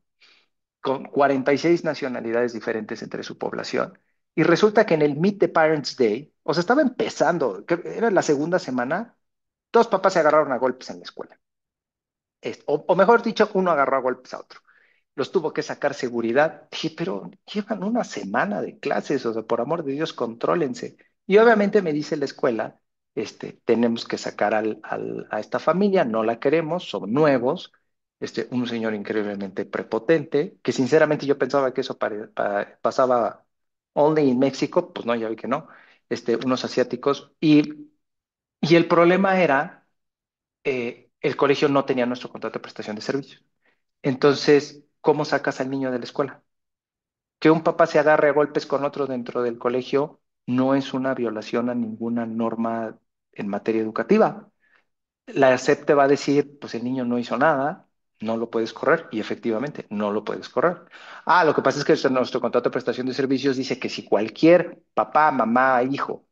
con 46 nacionalidades diferentes entre su población. Y resulta que en el Meet the Parents Day, o sea, estaba empezando, era la segunda semana, dos papás se agarraron a golpes en la escuela. O mejor dicho, uno agarró a golpes a otro. Los tuvo que sacar seguridad. Dije, pero llevan una semana de clases, o sea, por amor de Dios, contrólense. Y obviamente me dice la escuela, tenemos que sacar a esta familia, no la queremos, son nuevos, un señor increíblemente prepotente, que sinceramente yo pensaba que eso pasaba only in México, pues no, ya vi que no, unos asiáticos, y el problema era, el colegio no tenía nuestro contrato de prestación de servicios. Entonces, ¿cómo sacas al niño de la escuela? Que un papá se agarre a golpes con otro dentro del colegio no es una violación a ninguna norma en materia educativa. La SEP te va a decir, pues el niño no hizo nada, no lo puedes correr, y efectivamente, no lo puedes correr. Ah, lo que pasa es que nuestro contrato de prestación de servicios dice que si cualquier papá, mamá, hijo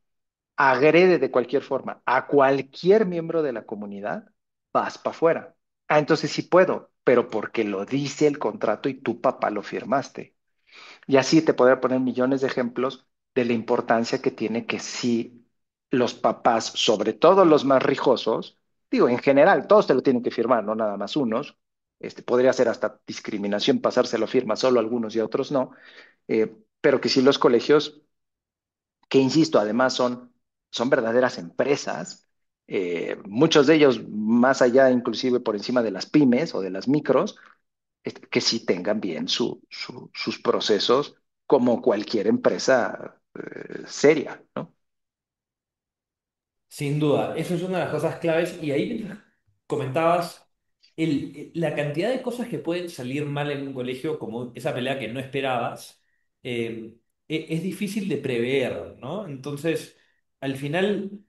agrede de cualquier forma a cualquier miembro de la comunidad, vas para afuera. Ah, entonces sí puedo, pero porque lo dice el contrato y tu papá lo firmaste. Y así te podría poner millones de ejemplos de la importancia que tiene que si los papás, sobre todo los más rijosos, digo, en general, todos te lo tienen que firmar, no nada más unos, podría ser hasta discriminación pasárselo firma solo a algunos y a otros no, pero que si los colegios que insisto, además son verdaderas empresas, muchos de ellos más allá, inclusive por encima de las pymes o de las micros, que sí tengan bien sus procesos como cualquier empresa seria, ¿no? Sin duda, eso es una de las cosas claves. Y ahí mientras comentabas la cantidad de cosas que pueden salir mal en un colegio, como esa pelea que no esperabas, es difícil de prever, ¿no? Entonces, al final,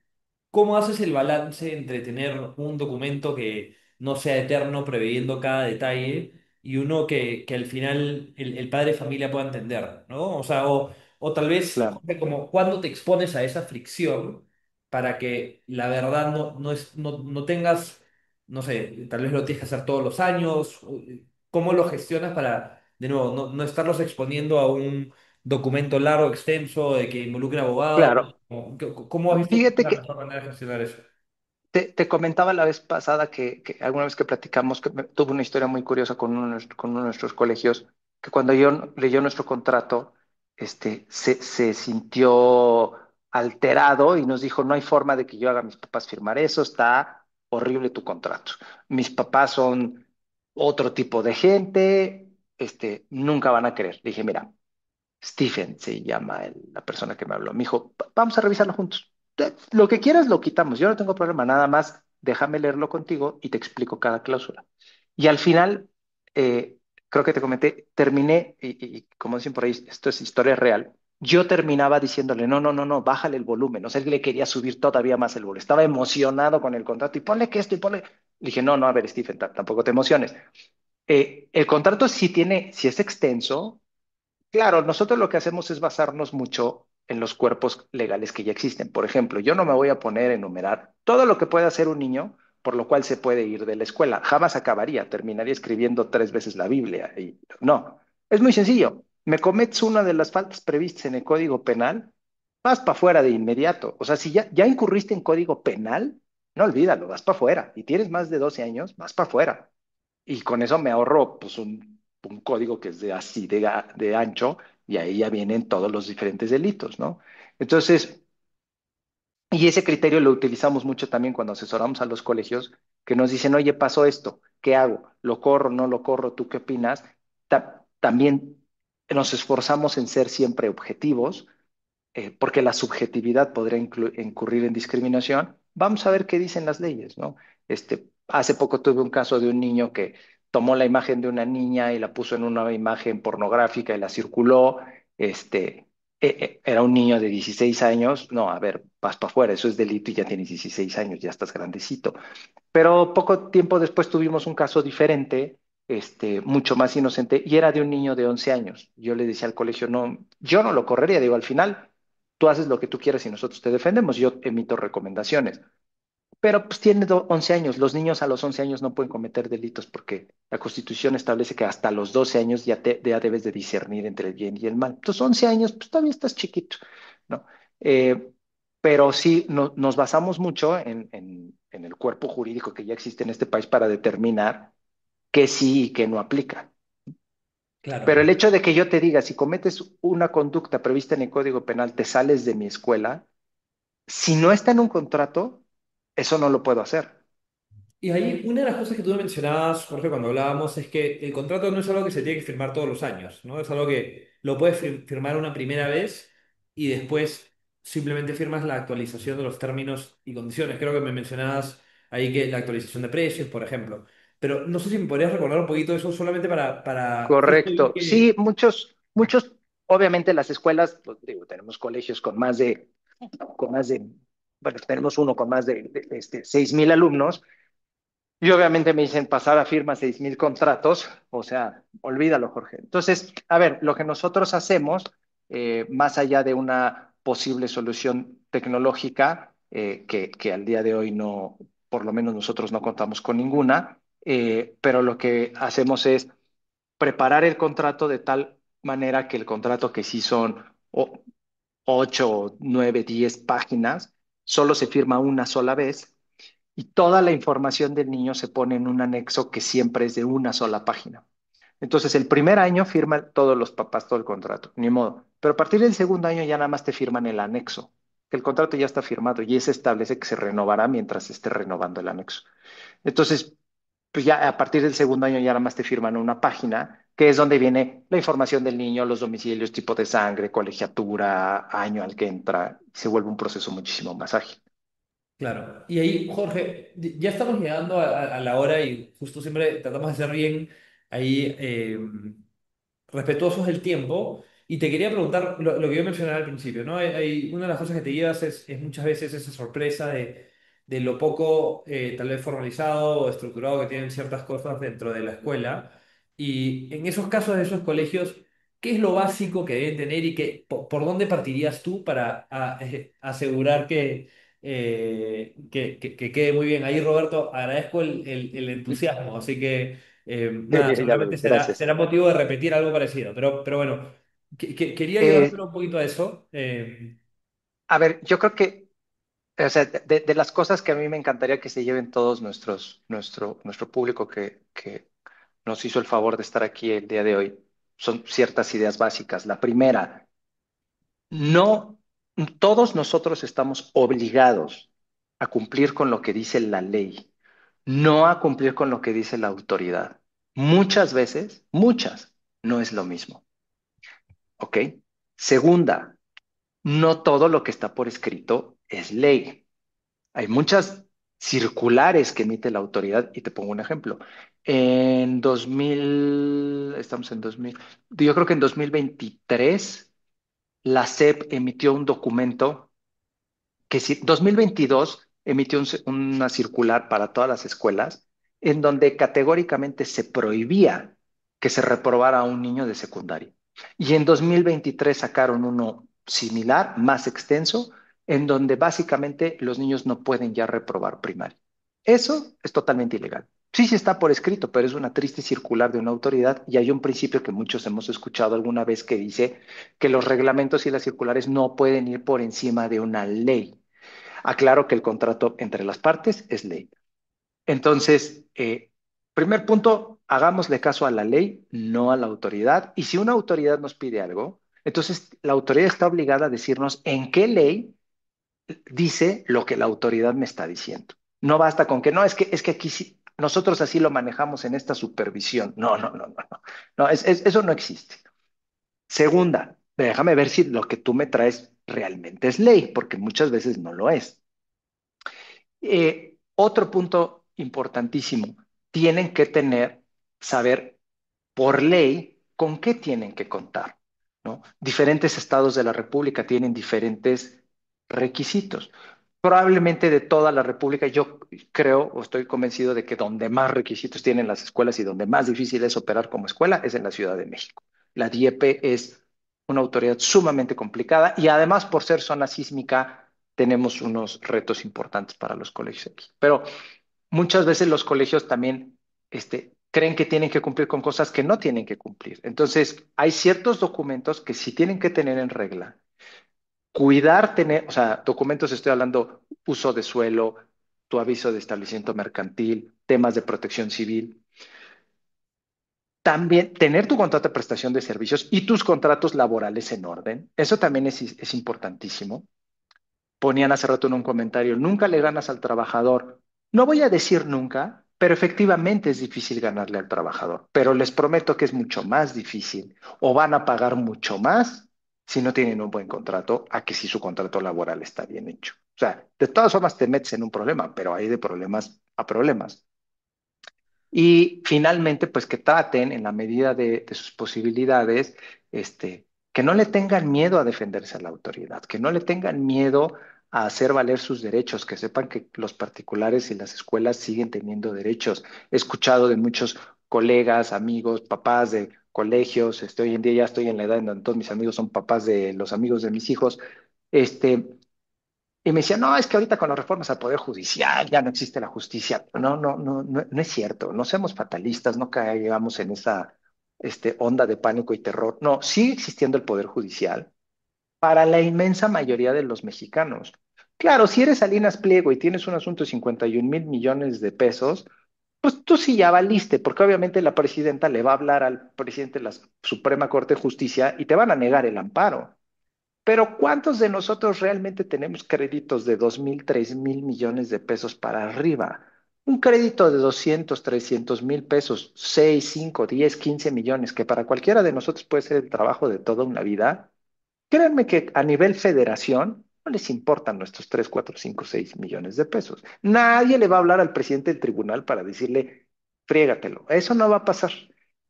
¿cómo haces el balance entre tener un documento que no sea eterno, preveyendo cada detalle, y uno que al final el padre de familia pueda entender, ¿no? O sea, o tal vez, Claro, Jorge, como cuando te expones a esa fricción para que la verdad no tengas, no sé, tal vez lo tienes que hacer todos los años, ¿cómo lo gestionas para, de nuevo, no estarlos exponiendo a un documento largo, extenso, de que involucre abogados? claro. ¿Cómo has visto Fíjate la que mejor manera de gestionar eso? te comentaba la vez pasada que alguna vez que platicamos, que tuve una historia muy curiosa con uno de nuestros colegios, que cuando yo leyó nuestro contrato, se sintió alterado y nos dijo, no hay forma de que yo haga a mis papás firmar eso, está horrible tu contrato. Mis papás son otro tipo de gente, nunca van a querer. Le dije, mira, Stephen se llama la persona que me habló. Me dijo, vamos a revisarlo juntos. Lo que quieras lo quitamos, yo no tengo problema, nada más. déjame leerlo contigo y te explico cada cláusula. Y al final, eh, creo que te comenté, terminé, y como dicen por ahí, esto es historia real, yo terminaba diciéndole, no, no, no, no, bájale el volumen. O sea, él le quería subir todavía más el volumen. Estaba emocionado con el contrato y ponle que esto y ponle. Le dije, no, no, a ver, Stephen, tampoco te emociones. El contrato sí tiene, si es extenso, claro, nosotros lo que hacemos es basarnos mucho en los cuerpos legales que ya existen. Por ejemplo, yo no me voy a poner a enumerar todo lo que puede hacer un niño por lo cual se puede ir de la escuela. Jamás acabaría, terminaría escribiendo 3 veces la Biblia. Y no, es muy sencillo. Me cometes una de las faltas previstas en el Código Penal, vas para afuera de inmediato. O sea, si ya incurriste en Código Penal, no olvídalo, vas para afuera. Y tienes más de 12 años, vas para afuera. Y con eso me ahorro pues un código que es de así de ancho y ahí ya vienen todos los diferentes delitos, ¿no? Entonces, y ese criterio lo utilizamos mucho también cuando asesoramos a los colegios que nos dicen, oye, pasó esto, ¿qué hago? ¿Lo corro, no lo corro? ¿Tú qué opinas? También nos esforzamos en ser siempre objetivos porque la subjetividad podría incurrir en discriminación. Vamos a ver qué dicen las leyes, ¿no? Hace poco tuve un caso de un niño que tomó la imagen de una niña y la puso en una imagen pornográfica y la circuló. Era un niño de 16 años. No, a ver, vas para afuera, eso es delito y ya tienes 16 años, ya estás grandecito. Pero poco tiempo después tuvimos un caso diferente, mucho más inocente, y era de un niño de 11 años. Yo le decía al colegio, no, yo no lo correría, digo, al final tú haces lo que tú quieras y nosotros te defendemos, yo emito recomendaciones. Pero pues tiene 11 años, los niños a los 11 años no pueden cometer delitos porque la Constitución establece que hasta los 12 años ya debes de discernir entre el bien y el mal. Entonces, 11 años, pues todavía estás chiquito, ¿no? Eh, pero sí, nos basamos mucho en el cuerpo jurídico que ya existe en este país para determinar qué sí y qué no aplica. Pero el Claro. hecho de que yo te diga, si cometes una conducta prevista en el Código Penal, te sales de mi escuela, si no está en un contrato, eso no lo puedo hacer. Y ahí una de las cosas que tú me mencionabas, Jorge, cuando hablábamos, es que el contrato no es algo que se tiene que firmar todos los años, ¿no? Es algo que lo puedes firmar una primera vez y después simplemente firmas la actualización de los términos y condiciones. Creo que me mencionabas ahí que la actualización de precios, por ejemplo. Pero no sé si me podrías recordar un poquito eso solamente para justo vi Correcto. Sí, que... obviamente las escuelas, pues, digo, tenemos colegios con más de, bueno, tenemos uno con más de 6,000 alumnos. Y obviamente me dicen pasar a firma 6,000 contratos, o sea, olvídalo, Jorge. Entonces, a ver, lo que nosotros hacemos, más allá de una posible solución tecnológica, que al día de hoy no, por lo menos nosotros no contamos con ninguna, pero lo que hacemos es preparar el contrato de tal manera que el contrato que sí son 8, 9, 10 páginas, solo se firma una sola vez y toda la información del niño se pone en un anexo que siempre es de una sola página. Entonces, el primer año firman todos los papás todo el contrato, ni modo. Pero a partir del segundo año ya nada más te firman el anexo, que el contrato ya está firmado y ese establece que se renovará mientras se esté renovando el anexo. Entonces, pues ya a partir del segundo año ya nada más te firman una página, que es donde viene la información del niño, los domicilios, tipo de sangre, colegiatura, año al que entra. Se vuelve un proceso muchísimo más ágil. Claro. Y ahí, Jorge, ya estamos llegando a la hora y justo siempre tratamos de hacer bien ahí. Respetuosos del tiempo. Y te quería preguntar lo que yo mencionaba al principio, ¿no? Una de las cosas que te llevas es muchas veces esa sorpresa de lo poco tal vez formalizado o estructurado que tienen ciertas cosas dentro de la escuela. Y en esos casos de esos colegios, ¿qué es lo básico que deben tener y por dónde partirías tú para asegurar que quede muy bien? Ahí, Roberto, agradezco el entusiasmo, así que... nada, Ya seguramente veo, gracias. será motivo de repetir algo parecido, pero bueno, quería llevármelo Eh, un poquito a eso. a ver, yo creo que, o sea, de las cosas que a mí me encantaría que se lleven todos nuestro público que nos hizo el favor de estar aquí el día de hoy, son ciertas ideas básicas. La primera, no todos nosotros estamos obligados a cumplir con lo que dice la ley, no a cumplir con lo que dice la autoridad. Muchas veces, muchas, no es lo mismo. ¿Ok? Segunda, no todo lo que está por escrito es ley. Hay muchas circulares que emite la autoridad. Y te pongo un ejemplo. En 2000, estamos en 2000, yo creo que en 2023 la SEP emitió un documento que si 2022 emitió una circular para todas las escuelas en donde categóricamente se prohibía que se reprobara a un niño de secundaria. Y en 2023 sacaron uno similar, más extenso, en donde básicamente los niños no pueden ya reprobar primaria. Eso es totalmente ilegal. Sí, sí está por escrito, pero es una triste circular de una autoridad y hay un principio que muchos hemos escuchado alguna vez que dice que los reglamentos y las circulares no pueden ir por encima de una ley. Aclaro que el contrato entre las partes es ley. Entonces, primer punto, hagámosle caso a la ley, no a la autoridad. Y si una autoridad nos pide algo, entonces la autoridad está obligada a decirnos en qué ley dice lo que la autoridad me está diciendo. No basta con que no, es que aquí sí, nosotros así lo manejamos en esta supervisión. No, no, no, no, no. No, eso no existe. Segunda, déjame ver si lo que tú me traes realmente es ley, porque muchas veces no lo es. Otro punto importantísimo, tienen que saber por ley con qué tienen que contar, ¿no? Diferentes estados de la República tienen diferentes requisitos. Probablemente de toda la República, yo creo o estoy convencido de que donde más requisitos tienen las escuelas y donde más difícil es operar como escuela es en la Ciudad de México. La DIEP es una autoridad sumamente complicada y además por ser zona sísmica tenemos unos retos importantes para los colegios aquí. Pero muchas veces los colegios también creen que tienen que cumplir con cosas que no tienen que cumplir. Entonces, hay ciertos documentos que sí tienen que tener en regla. Cuidar, tener, o sea, documentos, estoy hablando uso de suelo, tu aviso de establecimiento mercantil, temas de protección civil. También tener tu contrato de prestación de servicios y tus contratos laborales en orden. Eso también es importantísimo. Ponían hace rato en un comentario, nunca le ganas al trabajador. No voy a decir nunca, pero efectivamente es difícil ganarle al trabajador, pero les prometo que es mucho más difícil o van a pagar mucho más si no tienen un buen contrato a que si su contrato laboral está bien hecho. O sea, de todas formas te metes en un problema, pero hay de problemas a problemas. Y finalmente, pues que traten en la medida de sus posibilidades, que no le tengan miedo a defenderse a la autoridad, que no le tengan miedo a hacer valer sus derechos, que sepan que los particulares y las escuelas siguen teniendo derechos. He escuchado de muchos colegas, amigos, papás de colegios, hoy en día ya estoy en la edad en donde todos mis amigos son papás de los amigos de mis hijos, este, y me decía, no, es que ahorita con las reformas al Poder Judicial ya no existe la justicia. No, no, no, no, no es cierto. No seamos fatalistas, no caigamos en esa onda de pánico y terror. No, sigue existiendo el Poder Judicial para la inmensa mayoría de los mexicanos. Claro, si eres Salinas Pliego y tienes un asunto de 51,000 millones de pesos, pues tú sí ya valiste, porque obviamente la presidenta le va a hablar al presidente de la Suprema Corte de Justicia y te van a negar el amparo. Pero ¿cuántos de nosotros realmente tenemos créditos de 2,000, 3,000 millones de pesos para arriba? Un crédito de 200, 300,000 pesos, 6, 5, 10, 15 millones, que para cualquiera de nosotros puede ser el trabajo de toda una vida. Créanme que a nivel federación no les importan nuestros 3, 4, 5, 6 millones de pesos. Nadie le va a hablar al presidente del tribunal para decirle, frígatelo. Eso no va a pasar.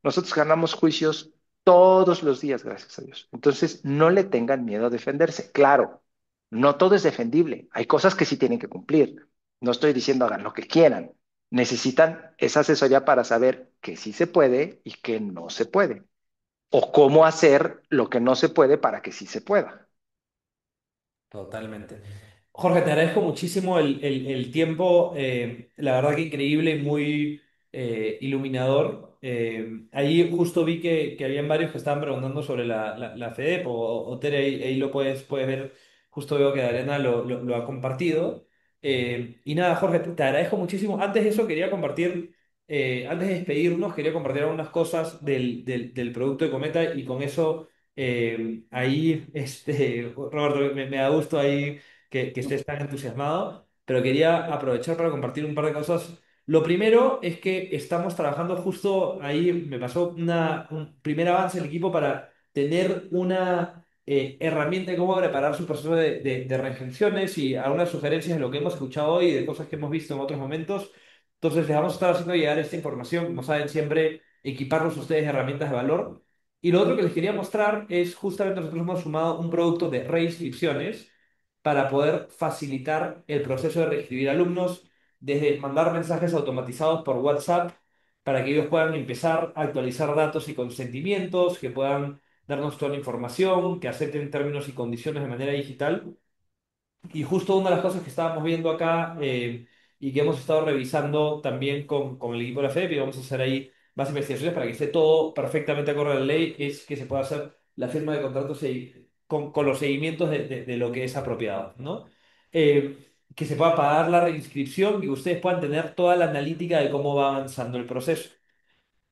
Nosotros ganamos juicios todos los días, gracias a Dios. Entonces, no le tengan miedo a defenderse. Claro, no todo es defendible. Hay cosas que sí tienen que cumplir. No estoy diciendo hagan lo que quieran. Necesitan esa asesoría para saber que sí se puede y que no se puede o cómo hacer lo que no se puede para que sí se pueda. Totalmente. Jorge, te agradezco muchísimo el tiempo, la verdad que increíble y muy iluminador. Ahí justo vi que habían varios que estaban preguntando sobre la FEDEP o Tere, ahí lo puedes ver, justo veo que Arena lo ha compartido. Y nada, Jorge, te agradezco muchísimo. Antes de eso quería compartir, antes de despedirnos, quería compartir algunas cosas del producto de Cometa y con eso... ahí, Roberto, me da gusto ahí que estés tan entusiasmado, pero quería aprovechar para compartir un par de cosas. Lo primero es que estamos trabajando justo ahí, me pasó un primer avance del equipo para tener herramienta de cómo preparar su proceso de restricciones y algunas sugerencias de lo que hemos escuchado hoy y de cosas que hemos visto en otros momentos. Entonces, les vamos a estar haciendo llegar esta información. Como saben, siempre equiparlos a ustedes de herramientas de valor. Y lo otro que les quería mostrar es justamente nosotros hemos sumado un producto de reinscripciones para poder facilitar el proceso de reinscribir alumnos, desde mandar mensajes automatizados por WhatsApp para que ellos puedan empezar a actualizar datos y consentimientos, que puedan darnos toda la información, que acepten términos y condiciones de manera digital. Y justo una de las cosas que estábamos viendo acá y que hemos estado revisando también con el equipo de la FEP, y vamos a hacer ahí más investigaciones para que esté todo perfectamente acorde a la ley, es que se pueda hacer la firma de contratos con los seguimientos de lo que es apropiado, ¿no? Que se pueda pagar la reinscripción y que ustedes puedan tener toda la analítica de cómo va avanzando el proceso.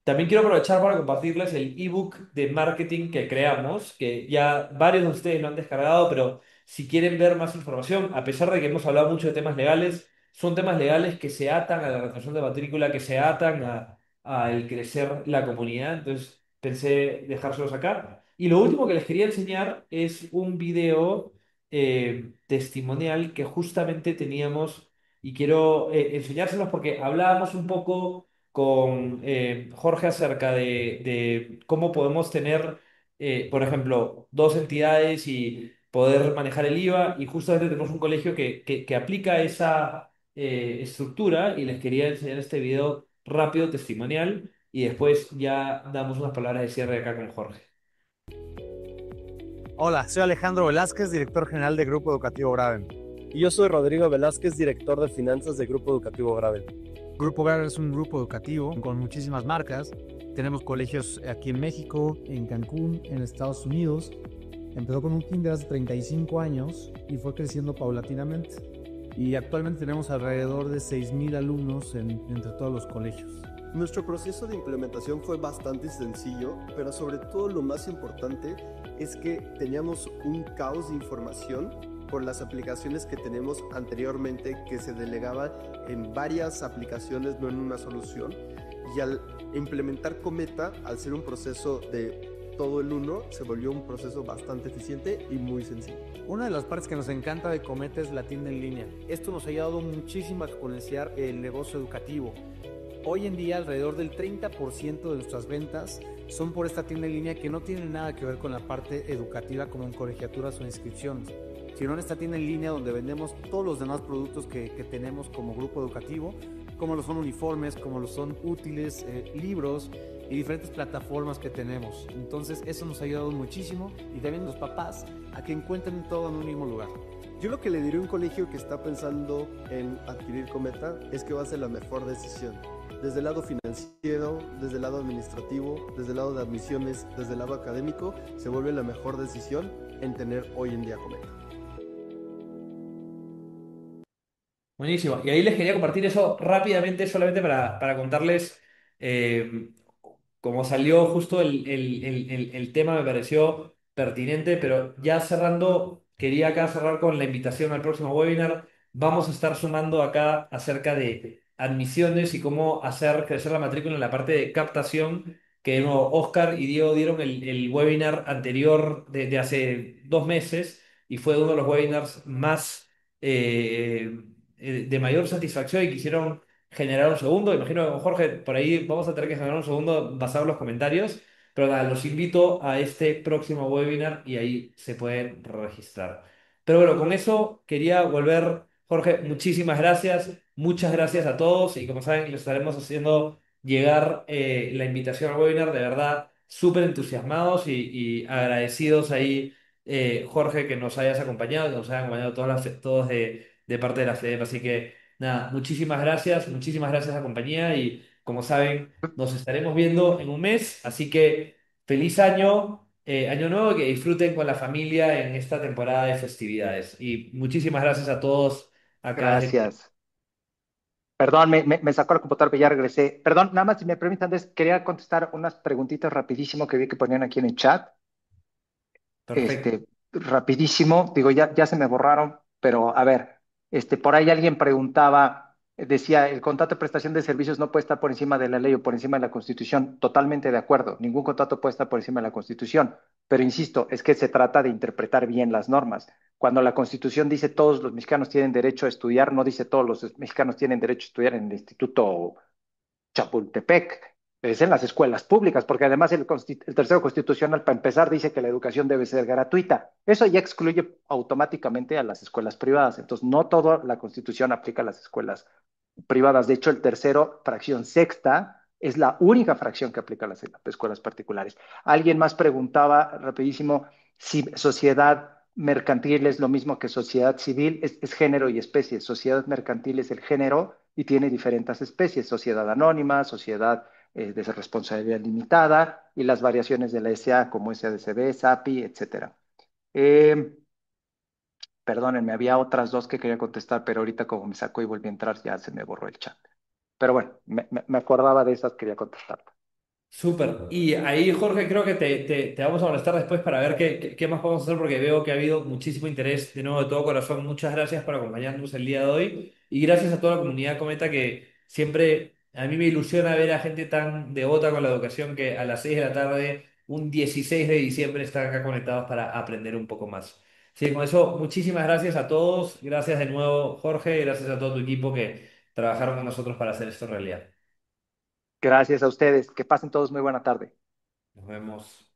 También quiero aprovechar para compartirles el ebook de marketing que creamos, que ya varios de ustedes lo han descargado, pero si quieren ver más información, a pesar de que hemos hablado mucho de temas legales, son temas legales que se atan a la retención de matrícula, que se atan a el crecer la comunidad. Entonces pensé dejárselos acá. Y lo último que les quería enseñar es un video testimonial que justamente teníamos y quiero enseñárselos porque hablábamos un poco con Jorge acerca de cómo podemos tener, por ejemplo, dos entidades y poder manejar el IVA. Y justamente tenemos un colegio que aplica esa estructura y les quería enseñar este video rápido, testimonial, y después ya damos unas palabras de cierre acá con Jorge. Hola, soy Alejandro Velázquez, director general de Grupo Educativo Graven. Y yo soy Rodrigo Velázquez, director de finanzas de Grupo Educativo Gravel. Grupo Graven es un grupo educativo con muchísimas marcas. Tenemos colegios aquí en México, en Cancún, en Estados Unidos. Empezó con un kinder hace 35 años y fue creciendo paulatinamente. Y actualmente tenemos alrededor de 6,000 alumnos entre todos los colegios. Nuestro proceso de implementación fue bastante sencillo, pero sobre todo lo más importante es que teníamos un caos de información por las aplicaciones que tenemos anteriormente que se delegaban en varias aplicaciones, no en una solución. Y al implementar Cometa, al ser un proceso de todo el uno, se volvió un proceso bastante eficiente y muy sencillo. Una de las partes que nos encanta de Cometa es la tienda en línea. Esto nos ha ayudado muchísimo a exponenciar el negocio educativo. Hoy en día alrededor del 30% de nuestras ventas son por esta tienda en línea que no tiene nada que ver con la parte educativa como en colegiaturas o inscripciones, sino en esta tienda en línea donde vendemos todos los demás productos que tenemos como grupo educativo, como lo son uniformes, como lo son útiles, libros y diferentes plataformas que tenemos. Entonces eso nos ha ayudado muchísimo y también los papás a que encuentren todo en un mismo lugar. Yo lo que le diré a un colegio que está pensando en adquirir Cometa es que va a ser la mejor decisión. Desde el lado financiero, desde el lado administrativo, desde el lado de admisiones, desde el lado académico, se vuelve la mejor decisión en tener hoy en día Cometa. Buenísimo. Y ahí les quería compartir eso rápidamente, solamente para contarles eh, cómo salió justo el tema, me pareció pertinente, pero ya cerrando, quería acá cerrar con la invitación al próximo webinar. Vamos a estar sumando acá acerca de admisiones y cómo hacer crecer la matrícula en la parte de captación, que de nuevo Oscar y Diego dieron el webinar anterior de hace 2 meses y fue uno de los webinars más... de mayor satisfacción y quisieron generar un segundo. Imagino que con Jorge por ahí vamos a tener que generar un segundo basado en los comentarios. Pero nada, los invito a este próximo webinar y ahí se pueden registrar. Pero bueno, con eso quería volver, Jorge, muchísimas gracias. Muchas gracias a todos y como saben, les estaremos haciendo llegar la invitación al webinar. De verdad, súper entusiasmados y agradecidos ahí, Jorge, que nos hayas acompañado, que nos hayan acompañado todos de parte de la FEDEP. Así que nada, muchísimas gracias a la compañía y como saben, nos estaremos viendo en un mes. Así que feliz año, año nuevo, que disfruten con la familia en esta temporada de festividades. Y muchísimas gracias a todos acá desde... Gracias. Perdón, me sacó la computadora, pero ya regresé. Perdón, nada más si me permiten, Andrés, quería contestar unas preguntitas rapidísimo que vi que ponían aquí en el chat. Perfecto. Rapidísimo, digo, ya se me borraron, pero a ver, por ahí alguien preguntaba, decía, el contrato de prestación de servicios no puede estar por encima de la ley o por encima de la Constitución. Totalmente de acuerdo, ningún contrato puede estar por encima de la Constitución. Pero insisto, es que se trata de interpretar bien las normas. Cuando la Constitución dice todos los mexicanos tienen derecho a estudiar, no dice todos los mexicanos tienen derecho a estudiar en el Instituto Chapultepec, es en las escuelas públicas, porque además el tercero constitucional, para empezar, dice que la educación debe ser gratuita. Eso ya excluye automáticamente a las escuelas privadas. Entonces, no toda la constitución aplica a las escuelas privadas. De hecho, el tercero, fracción sexta, es la única fracción que aplica a las escuelas particulares. Alguien más preguntaba rapidísimo si sociedad mercantil es lo mismo que sociedad civil, es género y especie. Sociedad mercantil es el género y tiene diferentes especies, sociedad anónima, sociedad de responsabilidad limitada y las variaciones de la SA como SADCB, SAPI, etcétera. Eh, Perdónenme, había otras dos que quería contestar, pero ahorita como me sacó y volví a entrar, ya se me borró el chat. Pero bueno, me acordaba de esas, quería contestar. Súper. Y ahí, Jorge, creo que te vamos a molestar después para ver qué más podemos hacer porque veo que ha habido muchísimo interés. De nuevo, de todo corazón, muchas gracias por acompañarnos el día de hoy y gracias a toda la comunidad Cometa que siempre a mí me ilusiona ver a gente tan devota con la educación que a las 6 de la tarde, un 16 de diciembre, están acá conectados para aprender un poco más. Sí, con eso, muchísimas gracias a todos. Gracias de nuevo, Jorge. Gracias a todo tu equipo que trabajaron con nosotros para hacer esto realidad. Gracias a ustedes, que pasen todos muy buena tarde. Nos vemos.